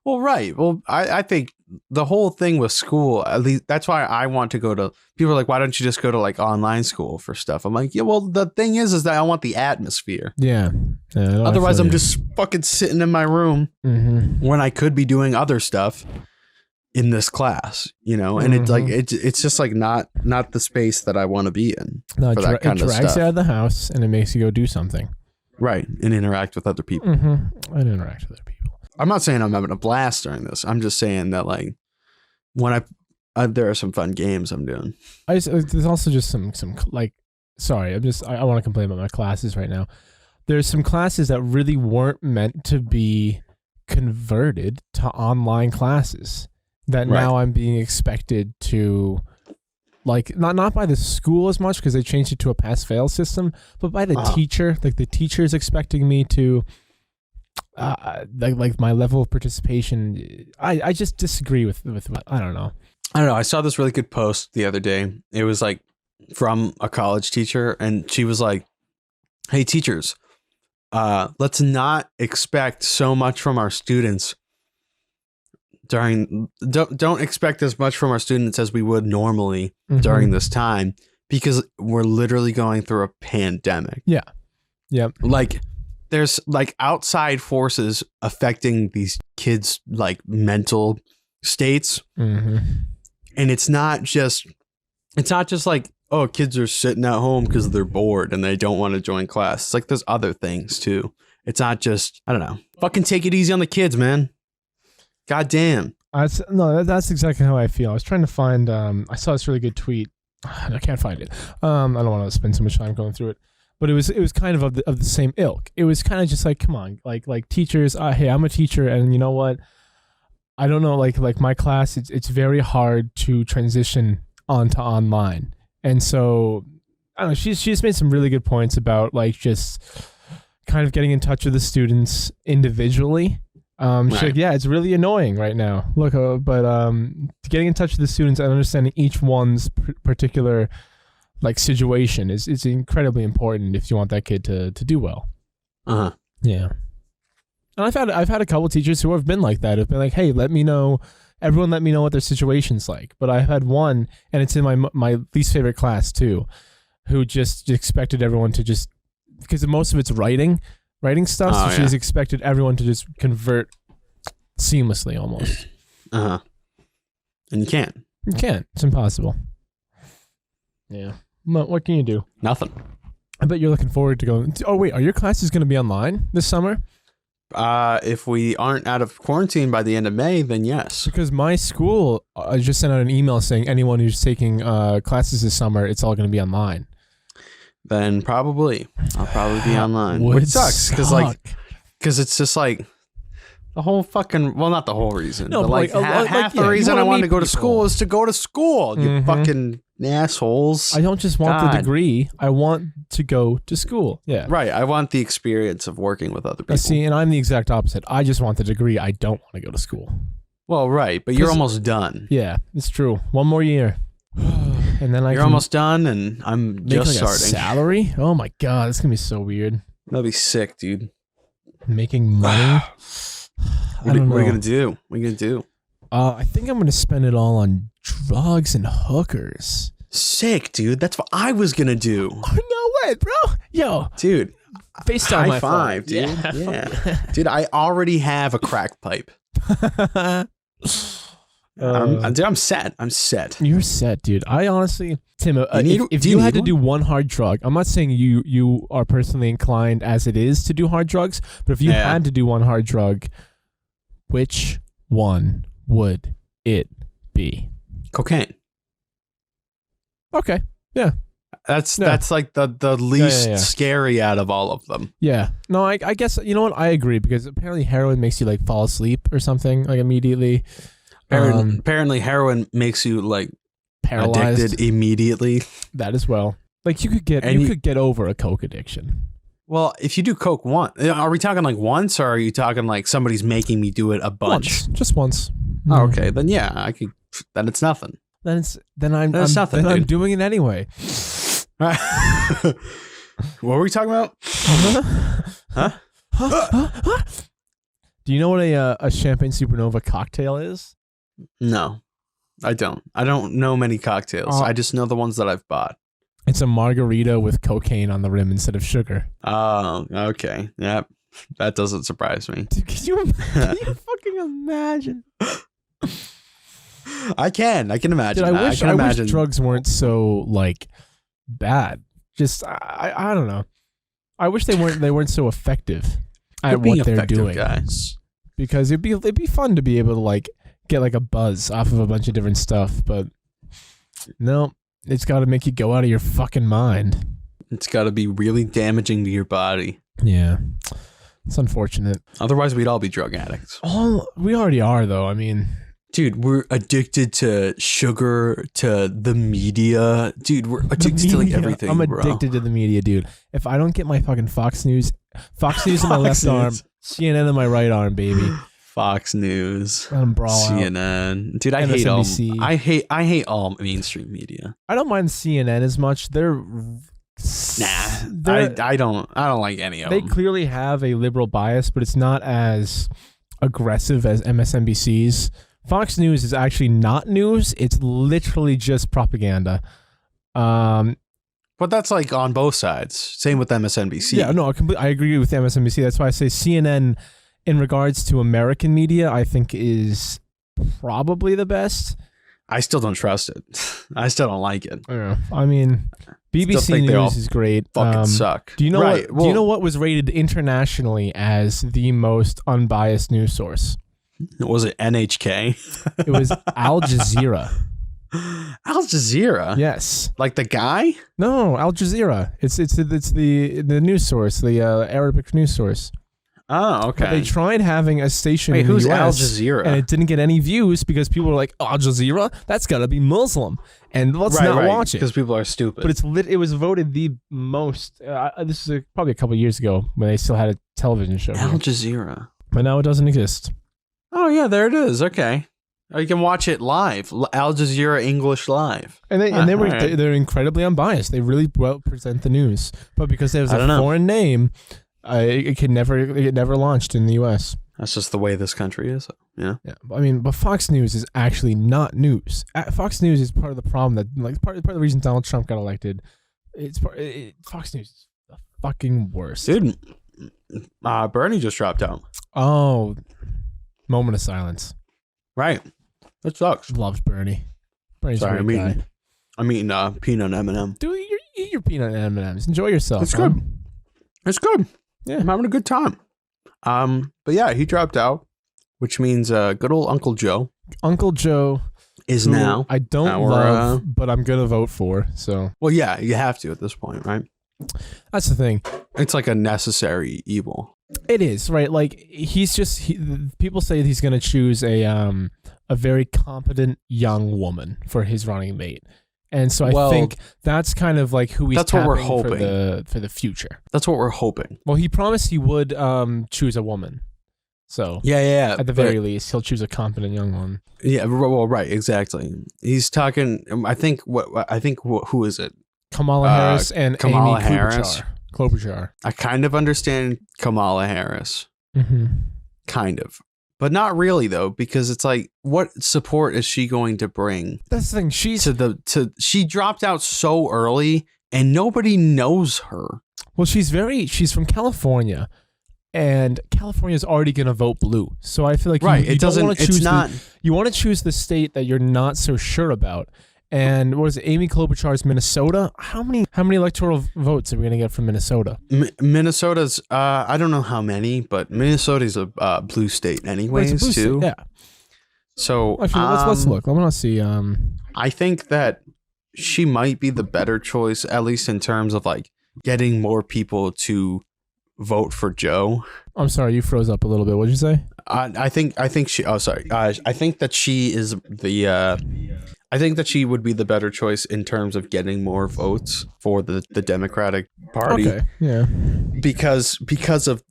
Well, right. Well, I think the whole thing with school, at least that's why I want to go to, people are like, why don't you just go to like online school for stuff? I'm like, yeah, well, the thing is that I want the atmosphere. Yeah. Otherwise, I'm just fucking sitting in my room when I could be doing other stuff in this class, and it's like it's just like not the space that I want to be in. No, for that kind of stuff. It drags you out of the house and it makes you go do something. Right, and interact with other people. And interact with other people. I'm not saying I'm having a blast during this. I'm just saying that like when there are some fun games I'm doing. There's also just some like, sorry, I want to complain about my classes right now. There's some classes that really weren't meant to be converted to online classes. That now I'm being expected to, like, not by the school as much because they changed it to a pass-fail system, but by the teacher. Like, the teacher is expecting me to, like my level of participation. I just disagree with I don't know. I saw this really good post the other day. It was like from a college teacher, and she was like, "Hey, teachers, let's not expect so much from our students don't expect as much from our students as we would normally during this time, because we're literally going through a pandemic. Yeah. Yeah. Like there's like outside forces affecting these kids' like mental states. And it's not just like, oh, kids are sitting at home because they're bored and they don't want to join class. It's like there's other things too. It's not just, I don't know. Fucking take it easy on the kids, man. God damn. No, that's exactly how I feel. I was trying to find, I saw this really good tweet. I can't find it. I don't want to spend so much time going through it. But it was kind of the same ilk. It was kind of just like, come on, like teachers. Hey, I'm a teacher, and you know what? I don't know, like my class. It's very hard to transition onto online, and so I don't know. She's made some really good points about like just kind of getting in touch with the students individually. She's like, yeah, it's really annoying right now. Look, but getting in touch with the students and understanding each one's particular like situation is incredibly important if you want that kid to do well. Yeah. And I've had a couple teachers who have been like that. Have been like, hey, everyone let me know what their situation's like. But I had one, and it's in my least favorite class too, who just expected everyone to just, because most of it's writing stuff. So she's expected everyone to just convert seamlessly almost. And you can't. You can't. It's impossible. Yeah. What can you do? Nothing. I bet you're looking forward to going. Oh, wait. Are your classes going to be online this summer? If we aren't out of quarantine by the end of May, then yes. Because my school just sent out an email saying anyone who's taking classes this summer, it's all going to be online. Then probably. I'll probably be online. Which sucks. Because it's just like the whole fucking, well, not the whole reason. No, but like half the reason I want to go to school is to go to school. You fucking assholes. I don't just want the degree. I want to go to school. Yeah. Right. I want the experience of working with other people. See, and I'm the exact opposite. I just want the degree. I don't want to go to school. Well, right. But you're almost done. Yeah, it's true. One more year. And then you're almost done, and I'm just starting. A salary? Oh my god, this is gonna be so weird. That'll be sick, dude. Making money. What are you gonna do? What are you gonna do? I think I'm gonna spend it all on drugs and hookers. Sick, dude. That's what I was gonna do. Oh, no way, bro. Yo, dude. FaceTime high five, dude. Yeah. Dude, I already have a crack pipe. I'm set. I'm set. You're set, dude. I honestly, Tim, if you had to do one hard drug, I'm not saying you are personally inclined as it is to do hard drugs, but if you had to do one hard drug, which one would it be? Cocaine. Okay. Yeah. That's like the least scary out of all of them. Yeah. No, I guess, you know what? I agree, because apparently heroin makes you like fall asleep or something like immediately. Apparently heroin makes you like paralyzed, addicted immediately. That as well. Like you could get over a coke addiction. Well, if you do coke once, are we talking like once, or are you talking like somebody's making me do it a bunch? Just once. Oh, okay. Then yeah, I could. Then it's nothing. I'm doing it anyway. What were we talking about? Huh? Do you know what a champagne supernova cocktail is? No, I don't. I don't know many cocktails. I just know the ones that I've bought. It's a margarita with cocaine on the rim instead of sugar. Oh, okay. Yep. That doesn't surprise me. Dude, can you fucking imagine? I can imagine. Dude, I wish drugs weren't so like bad. Just I don't know. I wish they weren't so effective at what they're doing, guys. Because it'd be fun to be able to like get like a buzz off of a bunch of different stuff, but no, it's got to make you go out of your fucking mind. It's got to be really damaging to your body. Yeah, it's unfortunate. Otherwise, we'd all be drug addicts. Oh, we already are, though. I mean, dude, we're addicted to sugar, to the media. Dude, we're addicted to like everything. I'm addicted to the media, dude. If I don't get my fucking Fox News in my left arm, CNN in my right arm, baby. Fox News, CNN, dude. I hate all mainstream media. I don't mind CNN as much. They're I don't like any of They them. clearly have a liberal bias, but it's not as aggressive as MSNBC's. Fox News is actually not news. It's literally just propaganda. But that's like on both sides. Same with MSNBC. Yeah, no, I agree with MSNBC. That's why I say CNN, in regards to American media, I think is probably the best. I still don't trust it. I still don't like it. Yeah. I mean, BBC News is great. Fucking suck. Do you know what? Do you know what was rated internationally as the most unbiased news source? Was it NHK? It was Al Jazeera. Al Jazeera? Yes. Like the guy? No, Al Jazeera. It's the news source, the Arabic news source. Oh, okay. But they tried having a station in who's the US, Al Jazeera? and it didn't get any views because people were like, oh, Al Jazeera? That's got to be Muslim. And let's not watch it. Because people are stupid. But it was voted the most, this is probably a couple of years ago when they still had a television show. Al Jazeera. But now it doesn't exist. Oh, yeah, there it is. Okay. You can watch it live. Al Jazeera English live. And they're incredibly unbiased. They really well present the news. But because there's a foreign name, it never launched in the U.S. That's just the way this country is. Yeah. Yeah. I mean, but Fox News is actually not news. Fox News is part of the problem that, like, part of the reason Donald Trump got elected. Fox News is the fucking worst. Dude, Bernie just dropped out. Oh, moment of silence. Right. That sucks. Loves Bernie. Bernie's Sorry, a great guy. I'm eating peanut M&M. Dude, eat your peanut M&Ms. Enjoy yourself. It's good. It's good. Yeah. I'm having a good time. But yeah, he dropped out, which means good old Uncle Joe. Uncle Joe is now. I don't love, but I'm gonna vote for. So. Well, yeah, you have to at this point, right? That's the thing. It's like a necessary evil. It is, right? Like people say he's gonna choose a very competent young woman for his running mate. And so I think that's kind of like who he's that's what we're hoping for the future. That's what we're hoping. Well, he promised he would choose a woman. So yeah. At the very least, he'll choose a competent young one. Yeah, well, right, exactly. He's talking. I think who is it? Kamala Harris and Kamala Amy Harris. Klobuchar. I kind of understand Kamala Harris. Mm-hmm. Kind of. But not really though, because it's like, what support is she going to bring? That's the thing. She dropped out so early, and nobody knows her. Well, she's from California, and California's already going to vote blue. So I feel like you want to choose the state that you're not so sure about. And what is it? Amy Klobuchar's Minnesota. How many electoral votes are we going to get from Minnesota? Minnesota's I don't know how many, but Minnesota's a blue state anyways, blue too. State, yeah. So actually, let's look. I want to see. I think that she might be the better choice, at least in terms of like getting more people to vote for Joe. I'm sorry, you froze up a little bit. What'd you say? I think she. Oh, sorry. I think that she is the. I think that she would be the better choice in terms of getting more votes for the Democratic Party. Okay. Yeah. Because of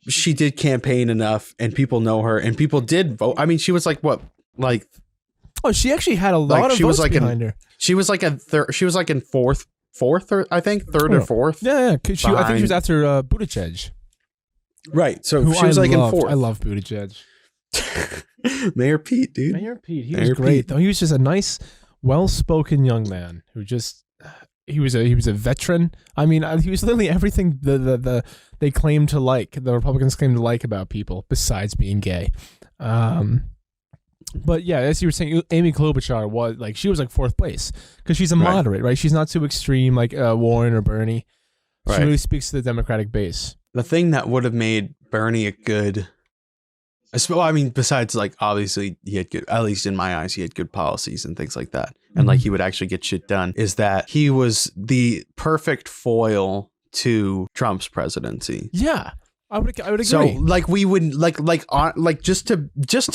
she did campaign enough, and people know her, and people did vote. I mean, she was like what, like. Oh, she actually had a lot of votes behind her. She was like she was like in fourth, or I think third or fourth. Yeah. I think she was after Buttigieg. Right. So she was in fourth. I love Buttigieg. Mayor Pete, dude. Mayor Pete. He was great, though. He was just a nice, well-spoken young man who just he was a veteran. I mean, he was literally everything they claimed to like. The Republicans claimed to like about people besides being gay. But yeah, as you were saying, Amy Klobuchar was like she was like fourth place because she's a moderate, right? She's not too extreme like Warren or Bernie. She really speaks to the Democratic base. The thing that would have made Bernie a good. Well, I mean, besides like obviously he had good, at least in my eyes, he had good policies and things like that, and like he would actually get shit done. Is that he was the perfect foil to Trump's presidency? Yeah, I would agree. So like we would like just to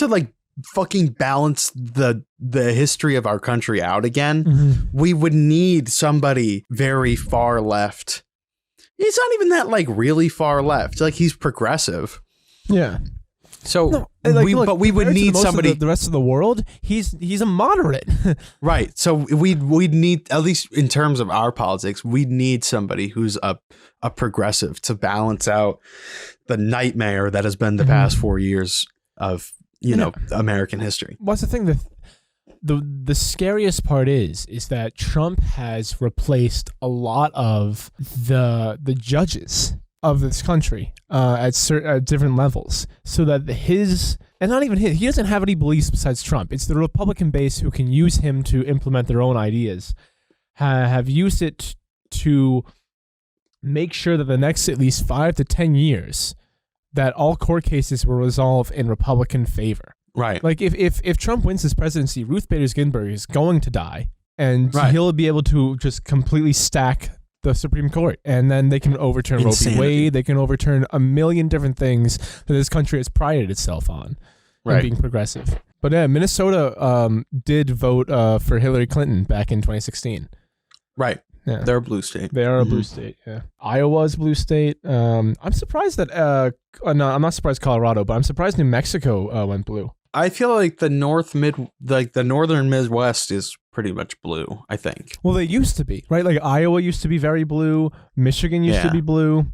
like fucking balance the history of our country out again, we would need somebody very far left. He's not even that like really far left. Like he's progressive. Yeah. So, No, like, look, but we would compared to need most of somebody, the rest of the world. He's a moderate. right? So we'd need, at least in terms of our politics, we'd need somebody who's a progressive to balance out the nightmare that has been the past 4 years of American history. What's the thing? The scariest part is that Trump has replaced a lot of the judges of this country at different levels, so that and not even he doesn't have any beliefs besides Trump. It's the Republican base who can use him to implement their own ideas, have used it to make sure that the next at least 5 to 10 years that all court cases will resolve in Republican favor. Right. Like if Trump wins his presidency, Ruth Bader Ginsburg is going to die, and he'll be able to just completely stack the Supreme Court, and then they can overturn Roe v. Wade. They can overturn a million different things that this country has prided itself on, and being progressive. But yeah, Minnesota did vote for Hillary Clinton back in 2016. Right. Yeah. They're a blue state. They are a blue state. Yeah. Iowa's a blue state. I'm surprised that no, I'm not surprised Colorado, but I'm surprised New Mexico went blue. I feel like the northern Midwest is pretty much blue, I think. Well, they used to be, right? Like Iowa used to be very blue. Michigan used to be blue.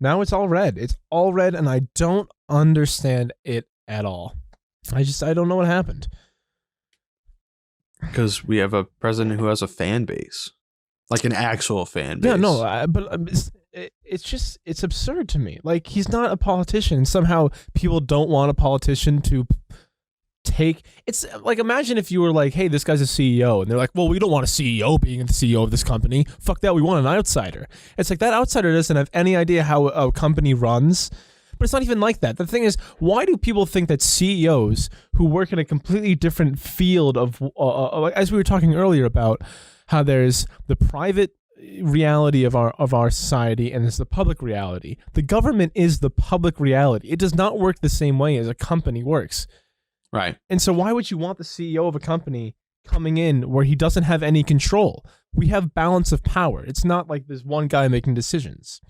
Now it's all red. It's all red, and I don't understand it at all. I don't know what happened. Because we have a president who has a fan base. Like an actual fan base. Yeah, no, but it's absurd to me. Like, he's not a politician. Somehow people don't want a politician to it's like, imagine if you were like, hey, this guy's a CEO, and they're like, well, we don't want a CEO being the CEO of this company. Fuck that, we want an outsider. It's like, that outsider doesn't have any idea how a company runs. But it's not even like that. The thing is, why do people think that CEOs who work in a completely different field of as we were talking earlier about how there's the private reality of our society and there's the public reality. The government is the public reality. It does not work the same way as a company works. Right. And so why would you want the CEO of a company coming in where he doesn't have any control? We have balance of power. It's not like there's one guy making decisions.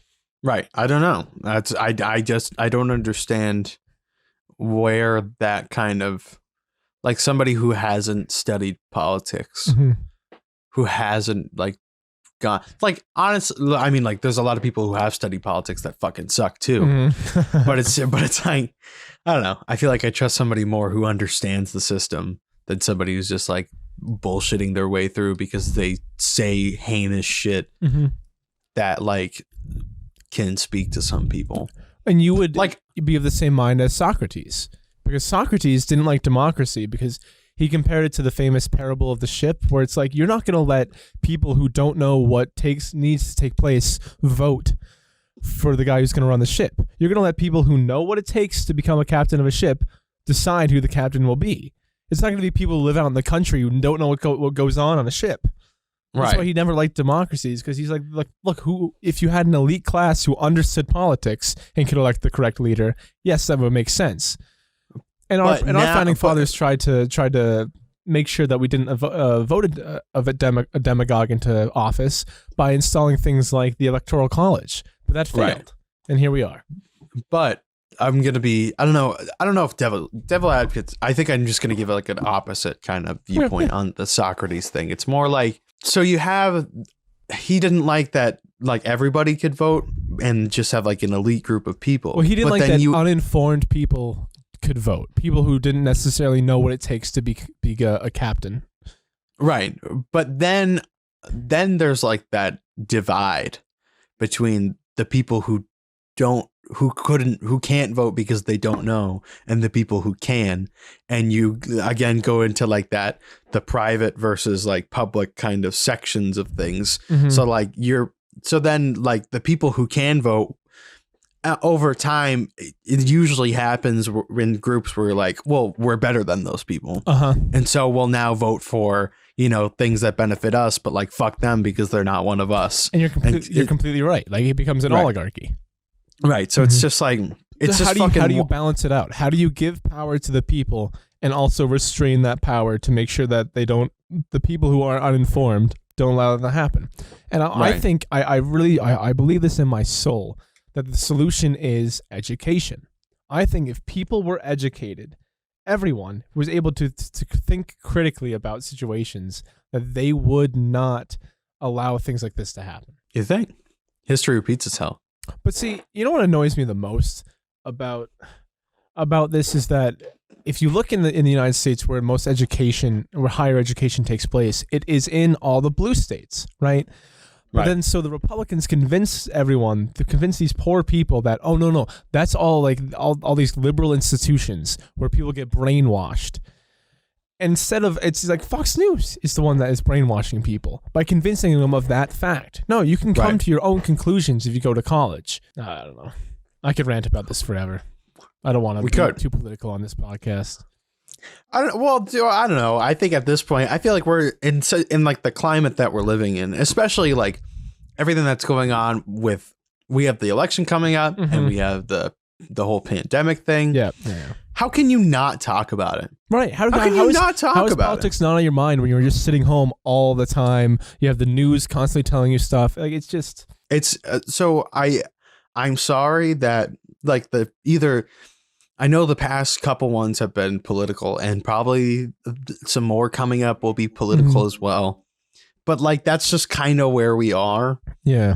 Right. I don't know. I don't understand where that kind of, like, somebody who hasn't studied politics, who hasn't like gone, like, honestly, I mean, like, there's a lot of people who have studied politics that fucking suck too. but it's like, I don't know. I feel like I trust somebody more who understands the system than somebody who's just like bullshitting their way through because they say heinous shit that like can speak to some people. And you would like be of the same mind as Socrates, because Socrates didn't like democracy because he compared it to the famous parable of the ship, where it's like, you're not going to let people who don't know what needs to take place vote for the guy who's going to run the ship. You're going to let people who know what it takes to become a captain of a ship decide who the captain will be. It's not going to be people who live out in the country who don't know what goes on a ship. That's why he never liked democracies, because he's like, look, if you had an elite class who understood politics and could elect the correct leader, yes, that would make sense. And our founding fathers tried to make sure that we didn't voted a demagogue into office by installing things like the Electoral College, but that failed, and here we are. But I'm gonna be, I don't know if devil advocates. I think I'm just gonna give like an opposite kind of viewpoint on the Socrates thing. It's more like, so he didn't like that, like, everybody could vote and just have like an elite group of people. Well, he didn't like that uninformed people could vote. People who didn't necessarily know what it takes to be a captain. Right. But then there's like that divide between the people who can't vote because they don't know, and the people who can. And you again go into like the private versus like public kind of sections of things. So then like the people who can vote, over time, it usually happens in groups where you're like, well, we're better than those people. And so we'll now vote for, things that benefit us, but like, fuck them because they're not one of us. And you're completely right. Like, it becomes an oligarchy. Right. So it's just like, how do you balance it out? How do you give power to the people and also restrain that power to make sure that the people who are uninformed don't allow that to happen? And I think I believe this in my soul, that the solution is education. I think if people were educated, everyone was able to think critically about situations, that they would not allow things like this to happen. You think? History repeats itself. But see, you know what annoys me the most about this is that if you look in the United States where most education, where higher education takes place, it is in all the blue states, right? But then so the Republicans convince these poor people that, oh, no, that's all like all these liberal institutions where people get brainwashed. Instead of, it's like Fox News is the one that is brainwashing people by convincing them of that fact. No, you can come to your own conclusions if you go to college. I don't know. I could rant about this forever. I don't want to be too political on this podcast. I don't know. I think at this point, I feel like we're in like the climate that we're living in, especially like everything that's going on with, we have the election coming up and we have the whole pandemic thing. Yeah. How can you not talk about it? Right. How can you not talk about it? How is politics not on your mind when you're just sitting home all the time? You have the news constantly telling you stuff. Like so I'm sorry that like I know the past couple ones have been political and probably some more coming up will be political as well. But like, that's just kind of where we are. Yeah.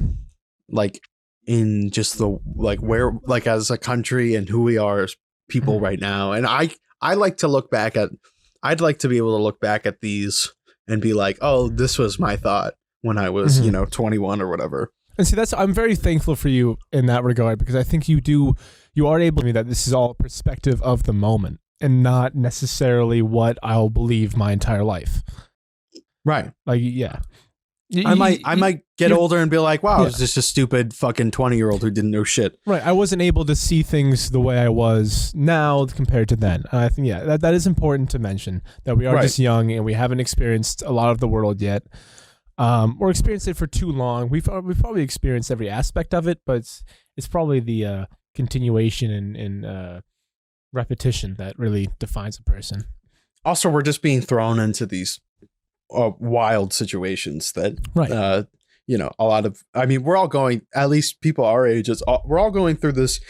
Like in just the, like where, like as a country and who we are as people right now. And I like to look back at, I'd like to be able to look back at these and be like, oh, this was my thought when I was, 21 or whatever. And see, I'm very thankful for you in that regard, because I think you are able to me that this is all perspective of the moment and not necessarily what I'll believe my entire life. Right. Like, yeah. I might get older and be like, wow, it's just a stupid fucking 20-year-old who didn't know shit. Right. I wasn't able to see things the way I was now compared to then. I think, that is important to mention, that we are just young and we haven't experienced a lot of the world yet. Or experienced it for too long. We've probably experienced every aspect of it, but it's probably the continuation and repetition that really defines a person. Also, we're just being thrown into these wild situations that, a lot of, I mean, we're all going, at least people our ages, we're all going through this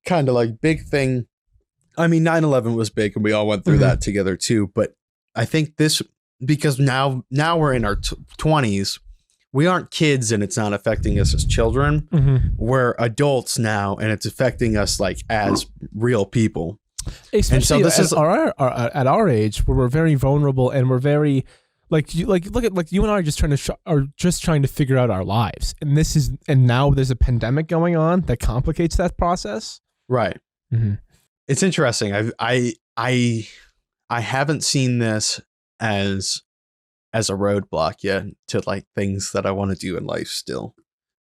kind of like big thing. I mean, 9/11 was big and we all went through that together too. But I think this, because now we're in our 20s, we aren't kids and it's not affecting us as children. We're adults now and it's affecting us like as real people. Especially and so this is at our age, where we're very vulnerable and we're very look at like you and I are just trying to figure out our lives, and now there's a pandemic going on that complicates that process. Right. It's interesting. I haven't seen this as a roadblock yet to like things that I want to do in life still,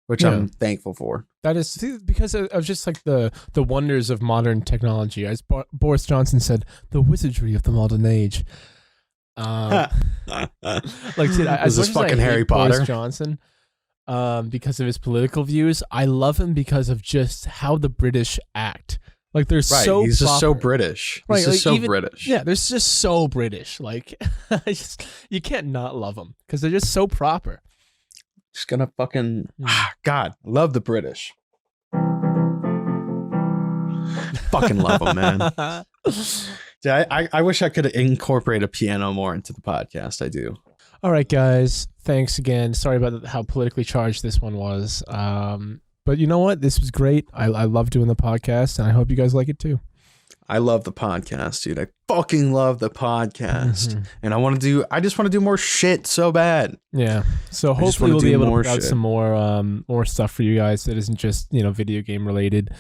which I'm thankful for. That is because of just like the wonders of modern technology. As Boris Johnson said, the wizardry of the modern age. Like, dude, is this fucking Harry Potter? Boris Johnson, because of his political views, I love him because of just how the British act. Like they're so he's proper. Just so British. He's just so British. Yeah, they're just so British. Like, you can't not love them because they're just so proper. Just gonna fucking God, love the British. Fucking love them, man. Yeah, I wish I could incorporate a piano more into the podcast. I do. All right, guys. Thanks again. Sorry about how politically charged this one was. But you know what? This was great. I love doing the podcast, and I hope you guys like it too. I love the podcast, dude. I fucking love the podcast. And I just want to do more shit so bad. Yeah. So hopefully we'll be able to put out some more stuff for you guys that isn't just, video game related.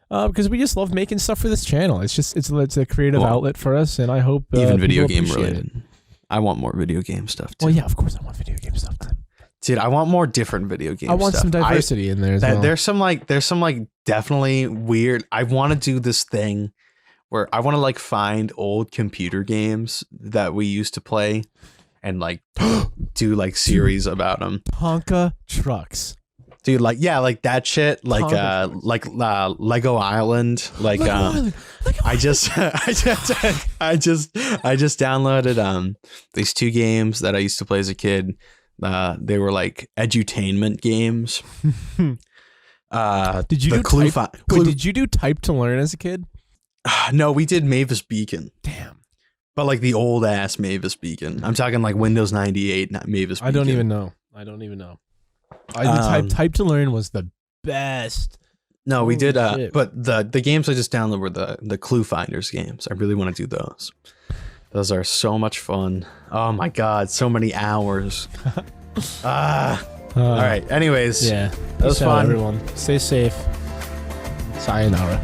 Because we just love making stuff for this channel. It's a creative outlet for us, and I hope even video game related. I want more video game stuff too. Well, yeah, of course I want video game stuff too. Dude, I want more different video game stuff. I want some diversity in there as well. There's some definitely weird. I want to do this thing where I want to like find old computer games that we used to play and like do like series about them. Tonka trucks. Dude, like that shit, like Lego Island, like I just downloaded these two games that I used to play as a kid. They were like edutainment games. Did you do type to learn as a kid? No, we did Mavis Beacon. Damn. But like the old ass Mavis Beacon. I'm talking like Windows 98, not Mavis Beacon. I don't even know. Type to Learn was the best. No, we Holy did. shit. But the games I just downloaded were the Clue Finders games. I really want to do those. Those are so much fun. Oh my god, so many hours. All right. Anyways, Yeah. that was Peace out, fun. everyone. Stay safe. Sayonara.